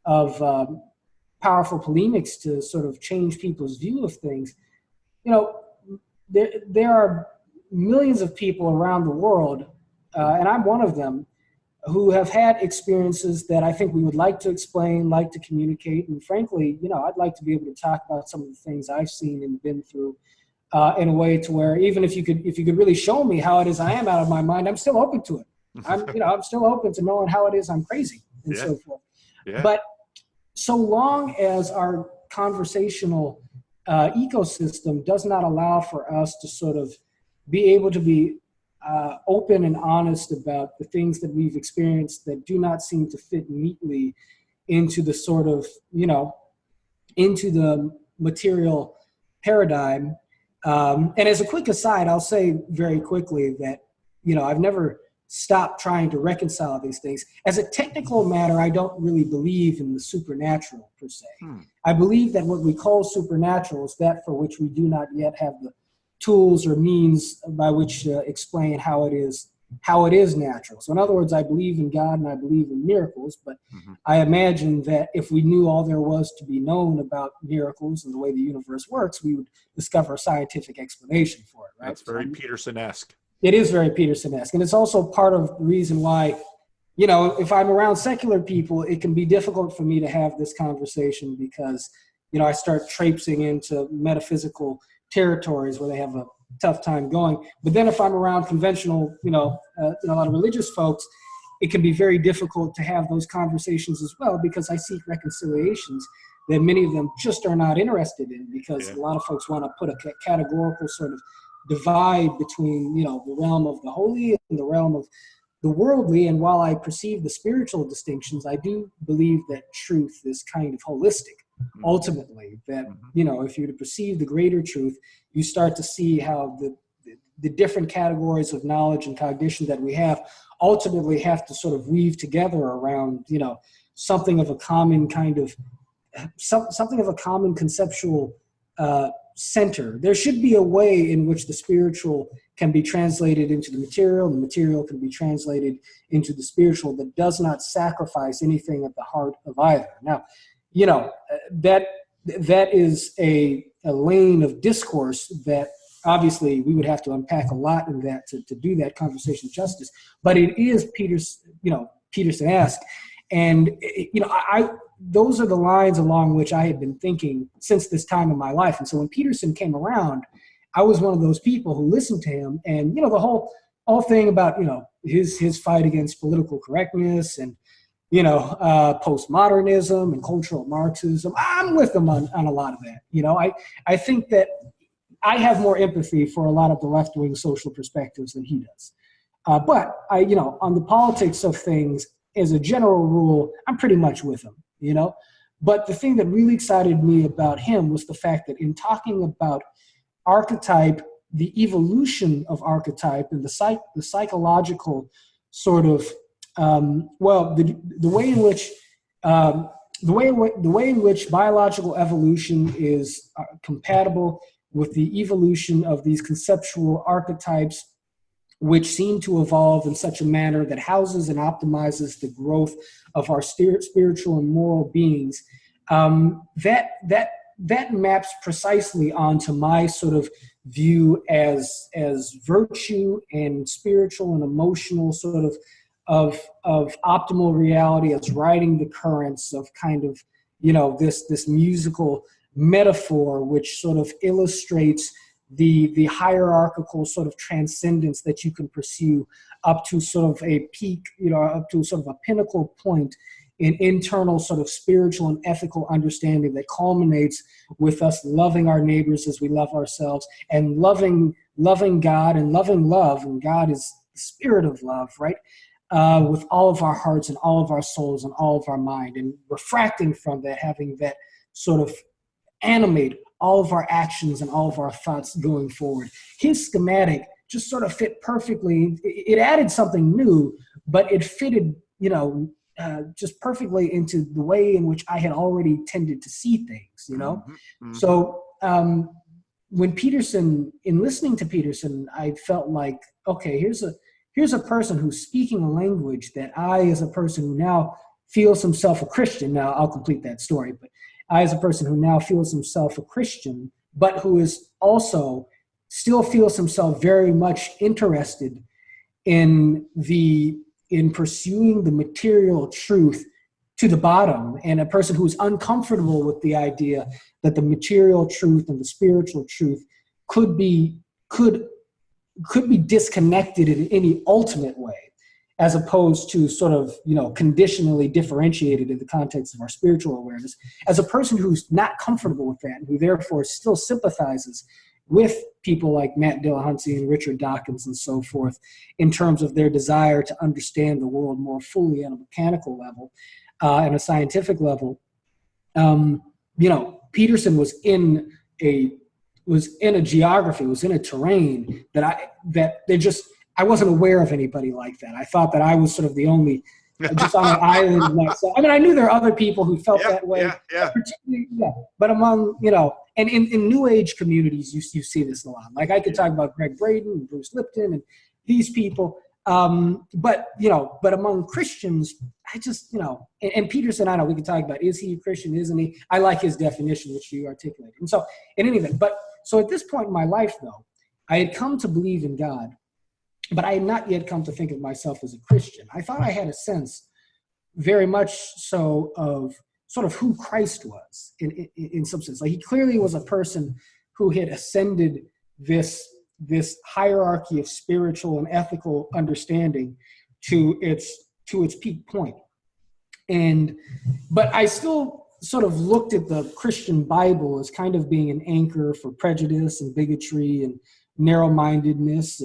of powerful polemics to sort of change people's view of things, there are millions of people around the world, and I'm one of them, who have had experiences that I think we would like to explain, like to communicate, and frankly, I'd like to be able to talk about some of the things I've seen and been through in a way to where even if you could really show me how it is I am out of my mind, I'm still open to it. I'm still open to knowing how it is I'm crazy and so forth. Yeah. But so long as our conversational ecosystem does not allow for us to sort of be able to be open and honest about the things that we've experienced that do not seem to fit neatly into the sort of, into the material paradigm. And as a quick aside, I'll say very quickly that, I've never stopped trying to reconcile these things. As a technical matter, I don't really believe in the supernatural per se. I believe that what we call supernatural is that for which we do not yet have the tools or means by which to explain how it is natural. So in other words, I believe in God and I believe in miracles, but I imagine that if we knew all there was to be known about miracles and the way the universe works, we would discover a scientific explanation for it, right? That's very Peterson-esque. It is very Peterson-esque. And it's also part of the reason why, if I'm around secular people, it can be difficult for me to have this conversation because, I start traipsing into metaphysical territories where they have a tough time going. But then if I'm around conventional, a lot of religious folks, it can be very difficult to have those conversations as well because I seek reconciliations that many of them just are not interested in because a lot of folks want to put a categorical sort of divide between, the realm of the holy and the realm of the worldly. And while I perceive the spiritual distinctions, I do believe that truth is kind of holistic. Ultimately, that, if you're to perceive the greater truth, you start to see how the different categories of knowledge and cognition that we have ultimately have to sort of weave together around, something of a common kind of, something of a common conceptual center. There should be a way in which the spiritual can be translated into the material can be translated into the spiritual that does not sacrifice anything at the heart of either. Now, that is a lane of discourse that obviously we would have to unpack a lot in that to do that conversation justice, but it is Peterson-esque. And, those are the lines along which I had been thinking since this time in my life. And so when Peterson came around, I was one of those people who listened to him and, the whole thing about, his fight against political correctness and, postmodernism and cultural Marxism. I'm with them on a lot of that. I think that I have more empathy for a lot of the left-wing social perspectives than he does. But on the politics of things, as a general rule, I'm pretty much with him, But the thing that really excited me about him was the fact that in talking about archetype, the evolution of archetype and the psychological sort of the way in which biological evolution is compatible with the evolution of these conceptual archetypes, which seem to evolve in such a manner that houses and optimizes the growth of our spiritual and moral beings. That maps precisely onto my sort of view as virtue and spiritual and emotional sort of optimal reality, as riding the currents of kind of, this musical metaphor, which sort of illustrates the hierarchical sort of transcendence that you can pursue up to sort of a peak, up to sort of a pinnacle point in internal sort of spiritual and ethical understanding that culminates with us loving our neighbors as we love ourselves and loving God and loving love. And God is the spirit of love, right? With all of our hearts and all of our souls and all of our mind, and refracting from that, having that sort of animate all of our actions and all of our thoughts going forward. His schematic just sort of fit perfectly. It added something new, but it fitted, just perfectly into the way in which I had already tended to see things, So when Peterson, in listening to Peterson, I felt like, okay, here's a person who's speaking a language that I, as a person who now feels himself a Christian, now I'll complete that story, but I, as a person who now feels himself a Christian, but who is also still feels himself very much interested in pursuing the material truth to the bottom, and a person who is uncomfortable with the idea that the material truth and the spiritual truth could be disconnected in any ultimate way, as opposed to sort of, conditionally differentiated in the context of our spiritual awareness. As a person who's not comfortable with that, and who therefore still sympathizes with people like Matt Dillahunty and Richard Dawkins and so forth, in terms of their desire to understand the world more fully on a mechanical level and a scientific level, Peterson was in a geography, was in a terrain I wasn't aware of anybody like that. I thought that I was sort of the only, just on an island myself. I mean, I knew there are other people who felt that way. Particularly, but among, and in New Age communities, you see this a lot. Like I could talk about Greg Braden and Bruce Lipton and these people. But among Christians, I just, and Peterson, I know we can talk about, is he a Christian, isn't he? I like his definition, which you articulated. And so in any event, so at this point in my life, though, I had come to believe in God, but I had not yet come to think of myself as a Christian. I thought I had a sense very much so of sort of who Christ was in some sense. Like he clearly was a person who had ascended this hierarchy of spiritual and ethical understanding to its peak point. But I still sort of looked at the Christian Bible as kind of being an anchor for prejudice and bigotry and narrow-mindedness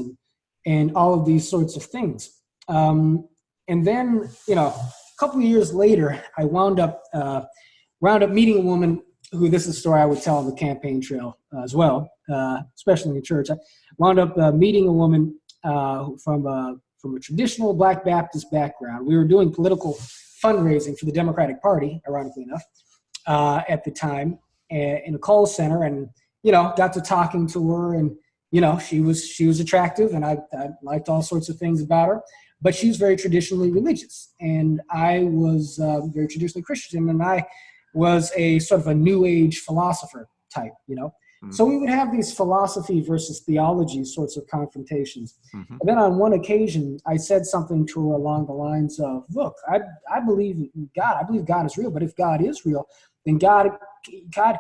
and all of these sorts of things. And then, a couple of years later, I wound up meeting a woman who, this is a story I would tell on the campaign trail as well, especially in the church. I wound up meeting a woman from a traditional Black Baptist background. We were doing political fundraising for the Democratic Party, ironically enough, at the time, in a call center, and got to talking to her, and she was attractive, and I liked all sorts of things about her. But she was very traditionally religious, and I was very traditionally Christian, and I was a sort of a New Age philosopher type, Mm-hmm. So we would have these philosophy versus theology sorts of confrontations. Mm-hmm. And then on one occasion, I said something to her along the lines of, look, I believe in God. I believe God is real, but if God is real, then God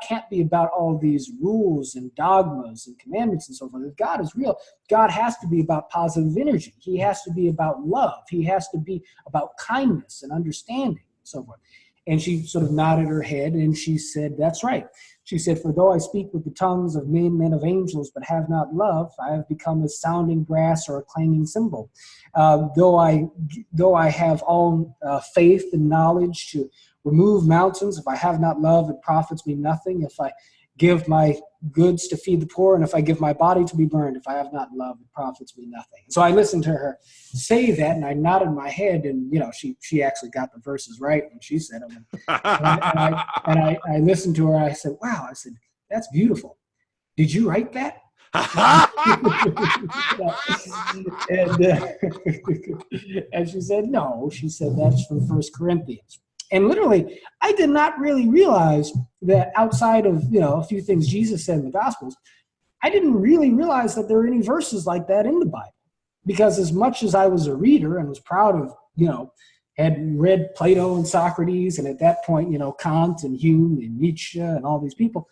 can't be about all these rules and dogmas and commandments and so forth. If God is real, God has to be about positive energy. He has to be about love. He has to be about kindness and understanding and so forth. And she sort of nodded her head, and she said, that's right. She said, for though I speak with the tongues of men of angels, but have not love, I have become a sounding brass or a clanging cymbal. Though I have all faith and knowledge to remove mountains, if I have not love, it profits me nothing. If I give my goods to feed the poor, and if I give my body to be burned, if I have not love, it profits me nothing. So I listened to her say that, and I nodded my head, and she actually got the verses right when she said them. And I listened to her. I said, "Wow!" I said, "That's beautiful. Did you write that?" And she said, "No." She said, "That's from 1 Corinthians." And literally, I did not really realize that outside of, a few things Jesus said in the Gospels, I didn't really realize that there were any verses like that in the Bible. Because as much as I was a reader and was proud of, had read Plato and Socrates, and at that point, Kant and Hume and Nietzsche and all these people,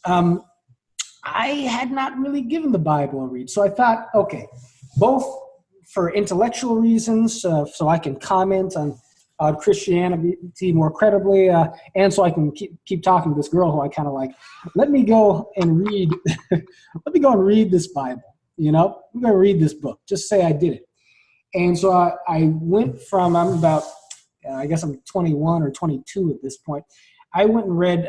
I had not really given the Bible a read. So I thought, okay, both for intellectual reasons, so I can comment on Christianity more credibly, and so I can keep talking to this girl who I kind of like. Let me go and read. Let me go and read this Bible. I'm going to read this book. Just say I did it. And so I went from, I'm about, I guess I'm 21 or 22 at this point. I went and read,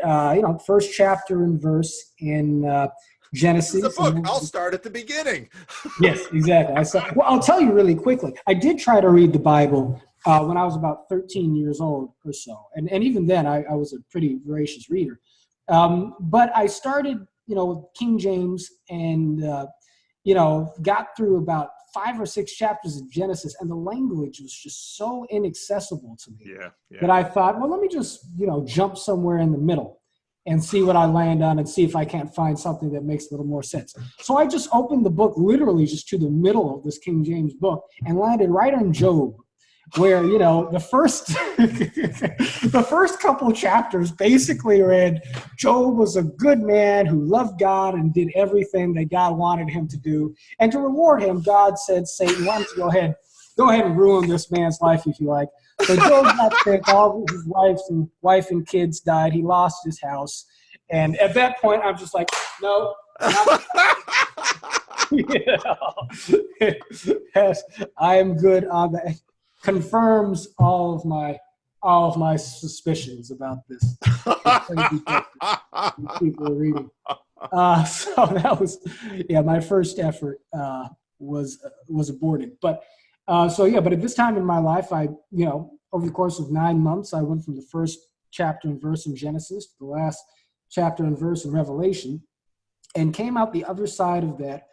first chapter and verse in Genesis. It's a book. I'll start at the beginning. Yes, exactly. Well, I'll tell you really quickly. I did try to read the Bible when I was about 13 years old or so. And even then, I was a pretty voracious reader. But I started, with King James and, got through about 5 or 6 chapters of Genesis, and the language was just so inaccessible to me that I thought, well, let me just, jump somewhere in the middle and see what I land on and see if I can't find something that makes a little more sense. So I just opened the book literally just to the middle of this King James book and landed right on Job, where, the first the first couple of chapters basically read Job was a good man who loved God and did everything that God wanted him to do. And to reward him, God said, Satan, why don't you go ahead and ruin this man's life if you like. So Job got sick, all of his wife and kids died. He lost his house. And at that point, I'm just like, no. Yes, I am good on that. Confirms all of my suspicions about this. People are reading. So that was, my first effort was aborted. But but at this time in my life, I, over the course of 9 months, I went from the first chapter and verse in Genesis to the last chapter and verse in Revelation, and came out the other side of that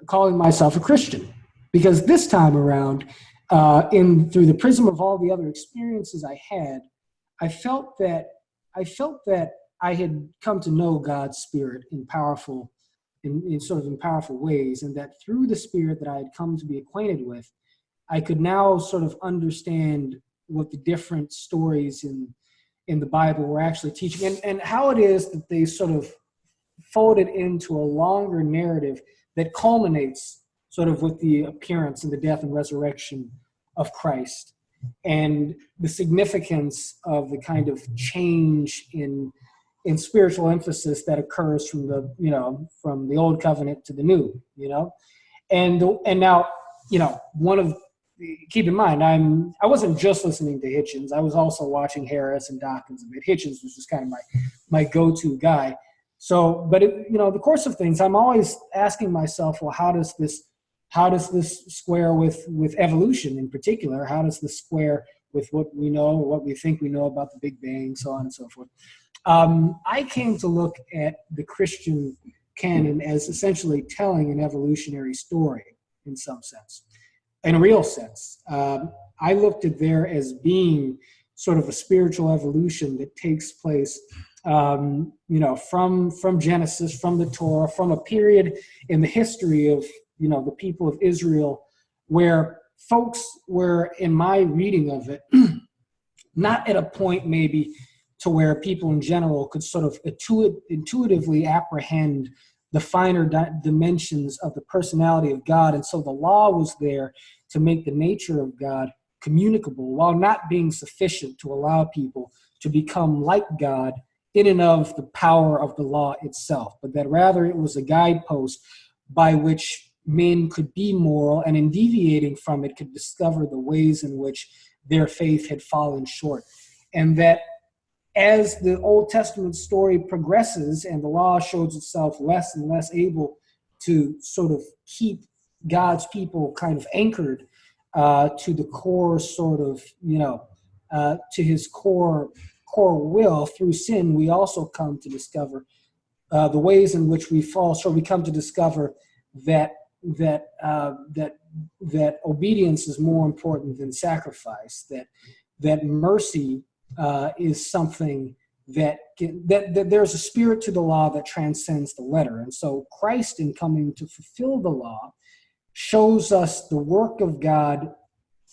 calling myself a Christian. Because this time around, through the prism of all the other experiences I had, I felt that I had come to know God's Spirit in powerful ways, and that through the Spirit that I had come to be acquainted with, I could now sort of understand what the different stories in the Bible were actually teaching, and how it is that they sort of folded into a longer narrative that culminates sort of with the appearance and the death and resurrection of Christ, and the significance of the kind of change in spiritual emphasis that occurs from the old covenant to the new, and now, keep in mind, I wasn't just listening to Hitchens. I was also watching Harris and Dawkins a bit. Hitchens was just kind of my go-to guy. So, but the course of things, I'm always asking myself, well, how does this square with evolution in particular? How does this square with what we know or what we think we know about the Big Bang, so on and so forth? I came to look at the Christian canon as essentially telling an evolutionary story in some sense, in a real sense. I looked at there as being sort of a spiritual evolution that takes place from Genesis, from the Torah, from a period in the history of the people of Israel, where folks were, in my reading of it, not at a point maybe to where people in general could sort of intuitively apprehend the finer dimensions of the personality of God. And so the law was there to make the nature of God communicable, while not being sufficient to allow people to become like God in and of the power of the law itself, but that rather it was a guidepost by which men could be moral, and in deviating from it could discover the ways in which their faith had fallen short. And that as the Old Testament story progresses and the law shows itself less and less able to sort of keep God's people kind of anchored to the core sort of, to his core will through sin, we also come to discover the ways in which we fall short. We come to discover that obedience is more important than sacrifice, that mercy is something that there's a spirit to the law that transcends the letter. And so Christ, in coming to fulfill the law, shows us the work of God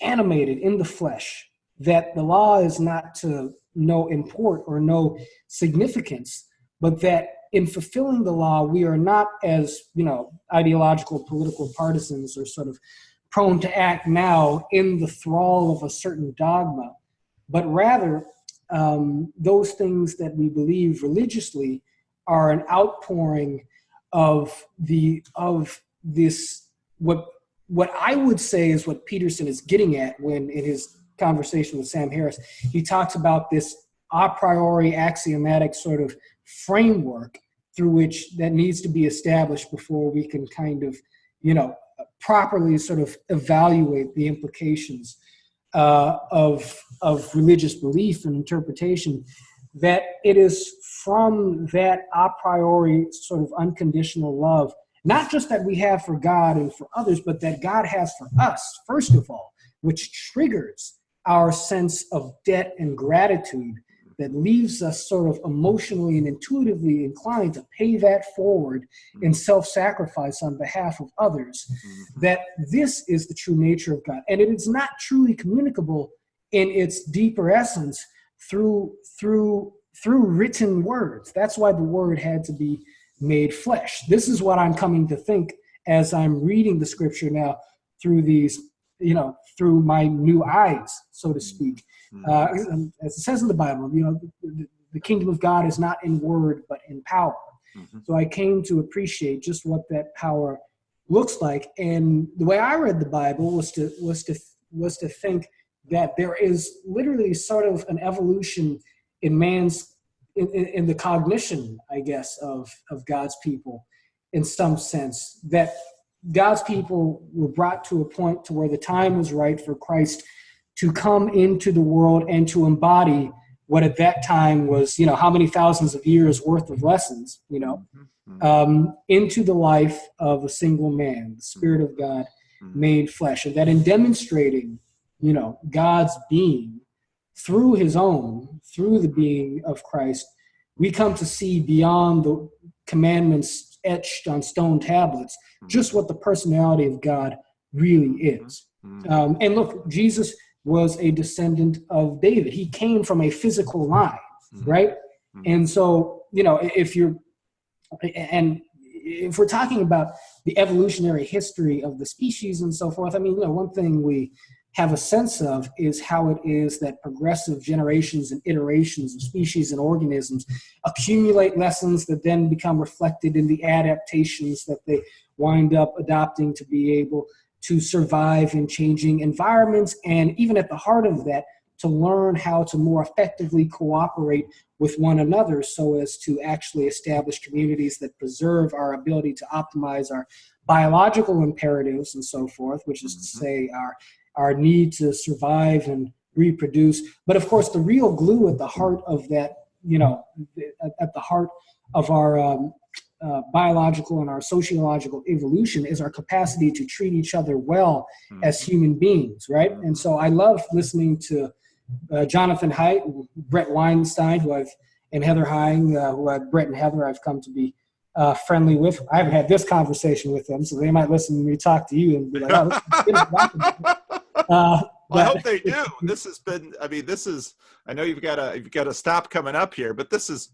animated in the flesh, that the law is not to no import or no significance, but that in fulfilling the law, we are not, as ideological political partisans are sort of prone to act now, in the thrall of a certain dogma, but rather those things that we believe religiously are an outpouring of this, what I would say is what Peterson is getting at when, in his conversation with Sam Harris, he talks about this a priori axiomatic sort of framework through which that needs to be established before we can kind of, properly sort of evaluate the implications of religious belief and interpretation, that it is from that a priori sort of unconditional love, not just that we have for God and for others, but that God has for us, first of all, which triggers our sense of debt and gratitude that leaves us sort of emotionally and intuitively inclined to pay that forward in self-sacrifice on behalf of others, that this is the true nature of God. And it is not truly communicable in its deeper essence through written words. That's why the word had to be made flesh. This is what I'm coming to think as I'm reading the scripture now through these, through my new eyes, so to speak. As it says in the Bible, the kingdom of God is not in word, but in power. So I came to appreciate just what that power looks like. And the way I read the Bible was to think that there is literally sort of an evolution in man's, in the cognition, I guess, of God's people, in some sense, that God's people were brought to a point to where the time was right for Christ to come into the world and to embody what at that time was, how many thousands of years worth of lessons, into the life of a single man, the Spirit of God made flesh. And that in demonstrating, God's being through the being of Christ, we come to see beyond the commandments etched on stone tablets, just what the personality of God really is. And look, Jesus was a descendant of David. He came from a physical line, right? And so, if we're talking about the evolutionary history of the species and so forth, one thing we have a sense of is how it is that progressive generations and iterations of species and organisms accumulate lessons that then become reflected in the adaptations that they wind up adopting to be able to survive in changing environments, and even at the heart of that, to learn how to more effectively cooperate with one another so as to actually establish communities that preserve our ability to optimize our biological imperatives and so forth, which is to say our need to survive and reproduce. But of course, the real glue at the heart of that, at the heart of our biological and our sociological evolution is our capacity to treat each other well as human beings, right? And so I love listening to Jonathan Haidt, Brett Weinstein, and Heather Heying, Brett and Heather I've come to be friendly with. I haven't had this conversation with them, so they might listen to me talk to you and be like, oh, well, I hope they do. This has been, I know you've got a stop coming up here, but this has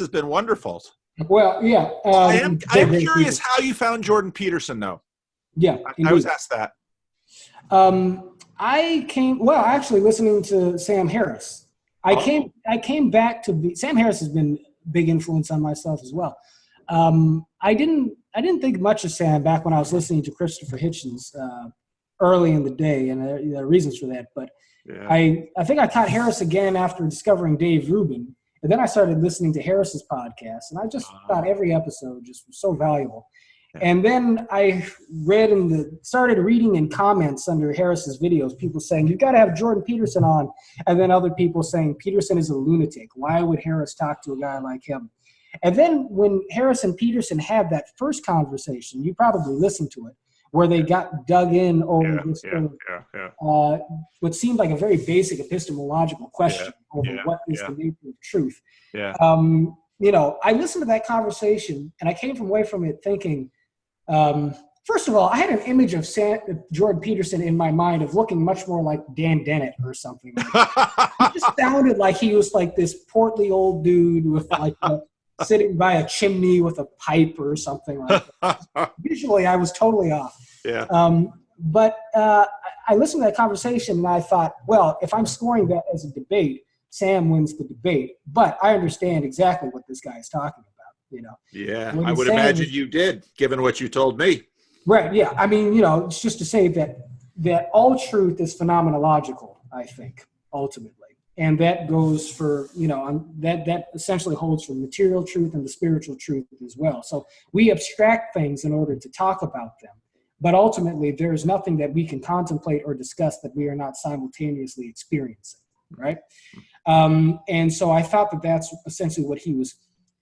been wonderful. Well, yeah. I'm curious how you found Jordan Peterson, though. Yeah. I was asked that. Actually listening to Sam Harris. I came back to Sam Harris has been a big influence on myself as well. I didn't think much of Sam back when I was listening to Christopher Hitchens early in the day, and there are reasons for that. But yeah. I think I caught Harris again after discovering Dave Rubin. And then I started listening to Harris's podcast, and I just thought every episode just was so valuable. Yeah. And then I started reading in comments under Harris's videos, people saying, you've got to have Jordan Peterson on. And then other people saying, Peterson is a lunatic. Why would Harris talk to a guy like him? And then when Harris and Peterson had that first conversation, you probably listened to it, where they got dug in over what seemed like a very basic epistemological question over what is the nature of truth. Yeah. I listened to that conversation, and I came away from it thinking, first of all, I had an image of Jordan Peterson in my mind of looking much more like Dan Dennett or something. He just sounded like he was like this portly old dude with sitting by a chimney with a pipe or something like that. Visually, I was totally off. Yeah. But I listened to that conversation and I thought, well, if I'm scoring that as a debate, Sam wins the debate. But I understand exactly what this guy is talking about, Yeah, I would imagine you did, given what you told me. Right, yeah. It's just to say that all truth is phenomenological, I think, ultimately. And that goes for, that essentially holds for material truth and the spiritual truth as well. So we abstract things in order to talk about them. But ultimately, there is nothing that we can contemplate or discuss that we are not simultaneously experiencing, right? And so I thought that that's essentially what he was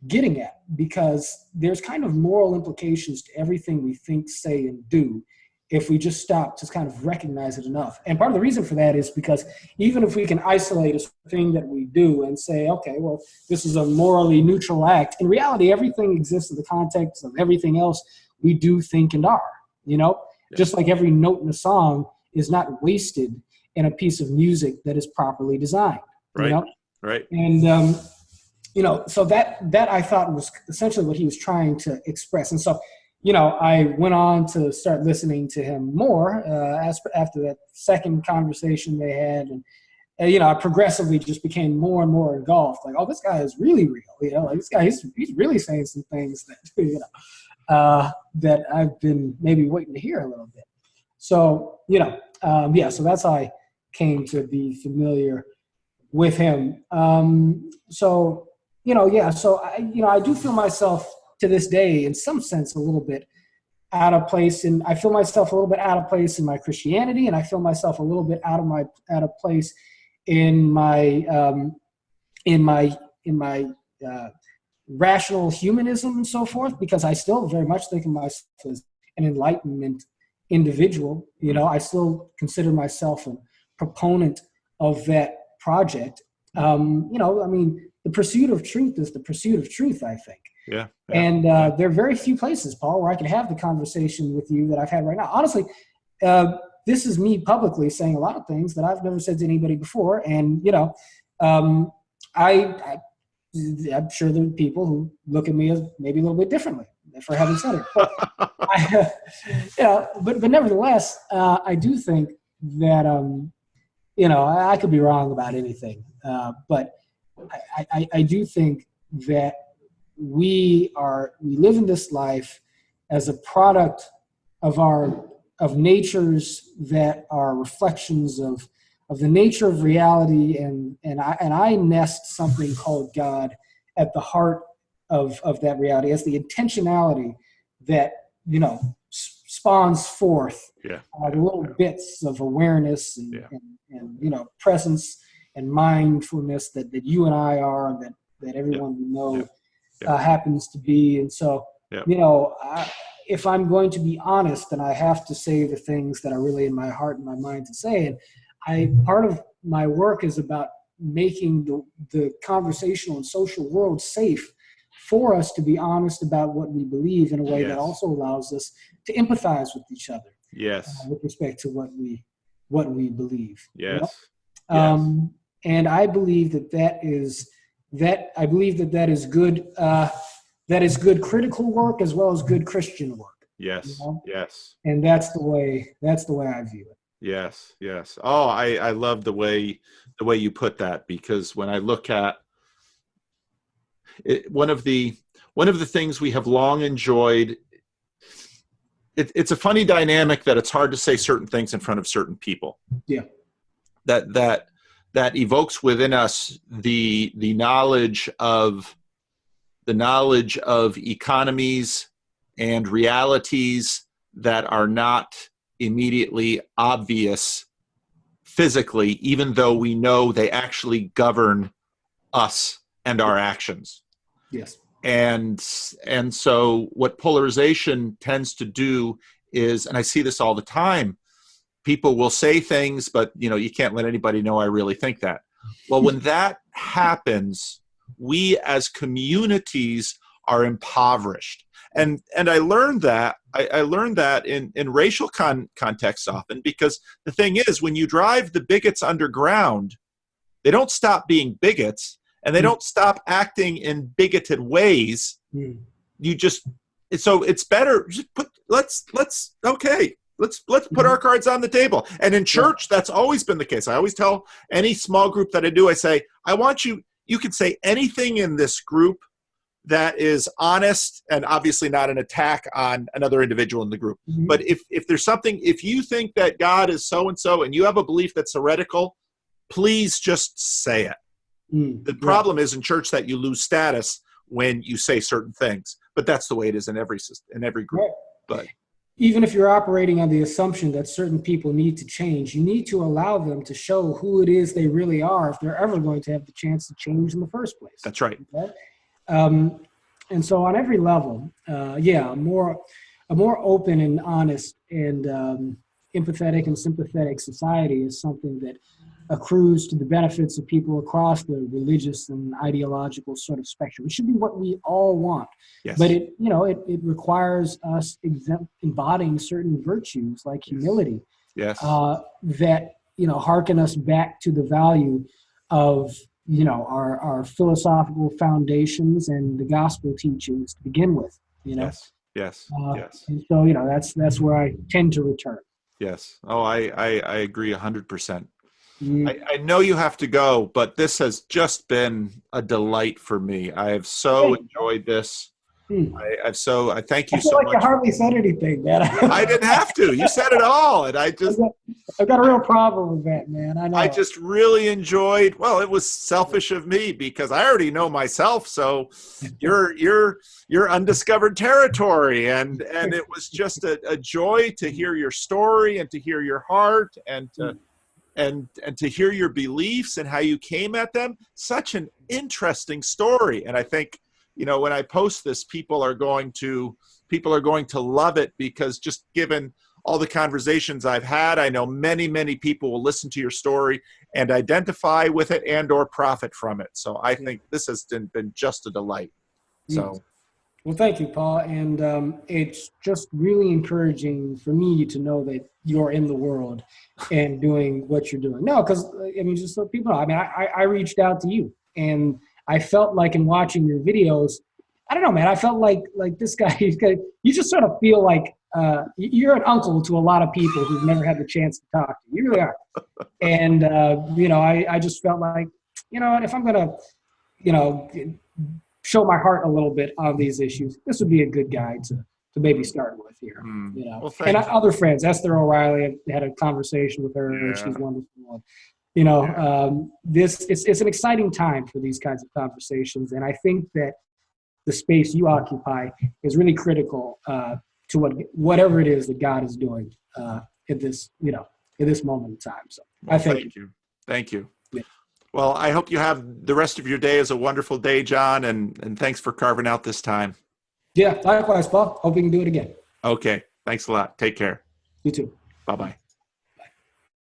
getting at, because there's kind of moral implications to everything we think, say, and do if we just stop to kind of recognize it enough. And part of the reason for that is because even if we can isolate a thing that we do and say, okay, well, this is a morally neutral act, in reality, everything exists in the context of everything else we do, think, and are. Just like every note in a song is not wasted in a piece of music that is properly designed. Right. Right. And so that I thought was essentially what he was trying to express. And so, I went on to start listening to him more after that second conversation they had, and I progressively just became more and more engulfed. Like, oh, this guy is really real. Like this guy, he's really saying some things that that I've been maybe waiting to hear a little bit. So, so that's how I came to be familiar with him. So I do feel myself to this day, in some sense, a little bit out of place. And I feel myself a little bit out of place in my Christianity, and I feel myself a little bit out of place in my rational humanism and so forth, because I still very much think of myself as an enlightenment individual. I still consider myself a proponent of that project. The pursuit of truth is the pursuit of truth, I think. Yeah. And there are very few places, Paul, where I can have the conversation with you that I've had right now. Honestly, this is me publicly saying a lot of things that I've never said to anybody before. And, I'm sure there are people who look at me as maybe a little bit differently for having said it. But, but nevertheless, I do think that, I could be wrong about anything. But I do think that we live in this life as a product of natures that are reflections of the nature of reality, and I nest something called God at the heart of that reality, as the intentionality that spawns forth the little bits of awareness and presence and mindfulness that you and I are, and that everyone we know happens to be. And so if I'm going to be honest, then I have to say the things that are really in my heart and my mind to say. And part of my work is about making the conversational and social world safe for us to be honest about what we believe in a way that also allows us to empathize with each other. Yes. With respect to what we believe. Yes. And I believe that is good. That is good critical work as well as good Christian work. Yes. Yes. And that's the way I view it. Yes. Yes. Oh, I love the way you put that, because when I look at it, one of the things we have long enjoyed, it's a funny dynamic that it's hard to say certain things in front of certain people. Yeah. That evokes within us the knowledge of economies and realities that are not immediately obvious physically, even though we know they actually govern us and our actions. Yes. And so what polarization tends to do is, and I see this all the time, people will say things, but you can't let anybody know I really think that. Well, when that happens, we as communities are impoverished. And I learned that in racial contexts often, because the thing is, when you drive the bigots underground, they don't stop being bigots, and they don't stop acting in bigoted ways. So it's better. Let's put our cards on the table. And in church, that's always been the case. I always tell any small group that I do, I say, I want you can say anything in this group that is honest and obviously not an attack on another individual in the group. But if there's something, if you think that God is so-and-so and you have a belief that's heretical, please just say it. The problem is in church that you lose status when you say certain things, but that's the way it is in every system, in every group. Right. But even if you're operating on the assumption that certain people need to change, you need to allow them to show who it is they really are if they're ever going to have the chance to change in the first place. That's right. Okay? And so on every level, a more open and honest and empathetic and sympathetic society is something that accrues to the benefits of people across the religious and ideological sort of spectrum. It should be what we all want. Yes. But it requires us embodying certain virtues like humility. Yes. That hearken us back to the value of our philosophical foundations and the gospel teachings to begin with. Yes. Yes. And so that's where I tend to return. Yes. Oh, I agree 100%. I know you have to go, but this has just been a delight for me. I have so enjoyed this. I thank you so much. You hardly said anything, man. I didn't have to. You said it all, and I've got a real problem with that, man. I know. I just really enjoyed. Well, it was selfish of me because I already know myself. So you're undiscovered territory, and it was just a joy to hear your story and to hear your heart and to hear your beliefs and how you came at them. Such an interesting story. And I think, when I post this, people are going to love it, because just given all the conversations I've had, I know many, many people will listen to your story and identify with it and or profit from it. So I think this has been just a delight. So. Well, thank you, Paul. And it's just really encouraging for me to know that you're in the world and doing what you're doing. No, because, just so people know, I reached out to you, and I felt like in watching your videos, I don't know, man, I felt like this guy, you just sort of feel like you're an uncle to a lot of people who've never had the chance to talk to you. You really are. And, I just felt like, if I'm going to, show my heart a little bit on these issues, this would be a good guy to maybe start with here. Well, and other friends, Esther O'Reilly, I had a conversation with her, and she's wonderful. It's an exciting time for these kinds of conversations, and I think that the space you occupy is really critical to whatever it is that God is doing at this moment in time. So I thank you. Thank you. Well, I hope you have the rest of your day as a wonderful day, John, and thanks for carving out this time. Yeah, likewise, Paul. Hope we can do it again. Okay. Thanks a lot. Take care. You too. Bye-bye.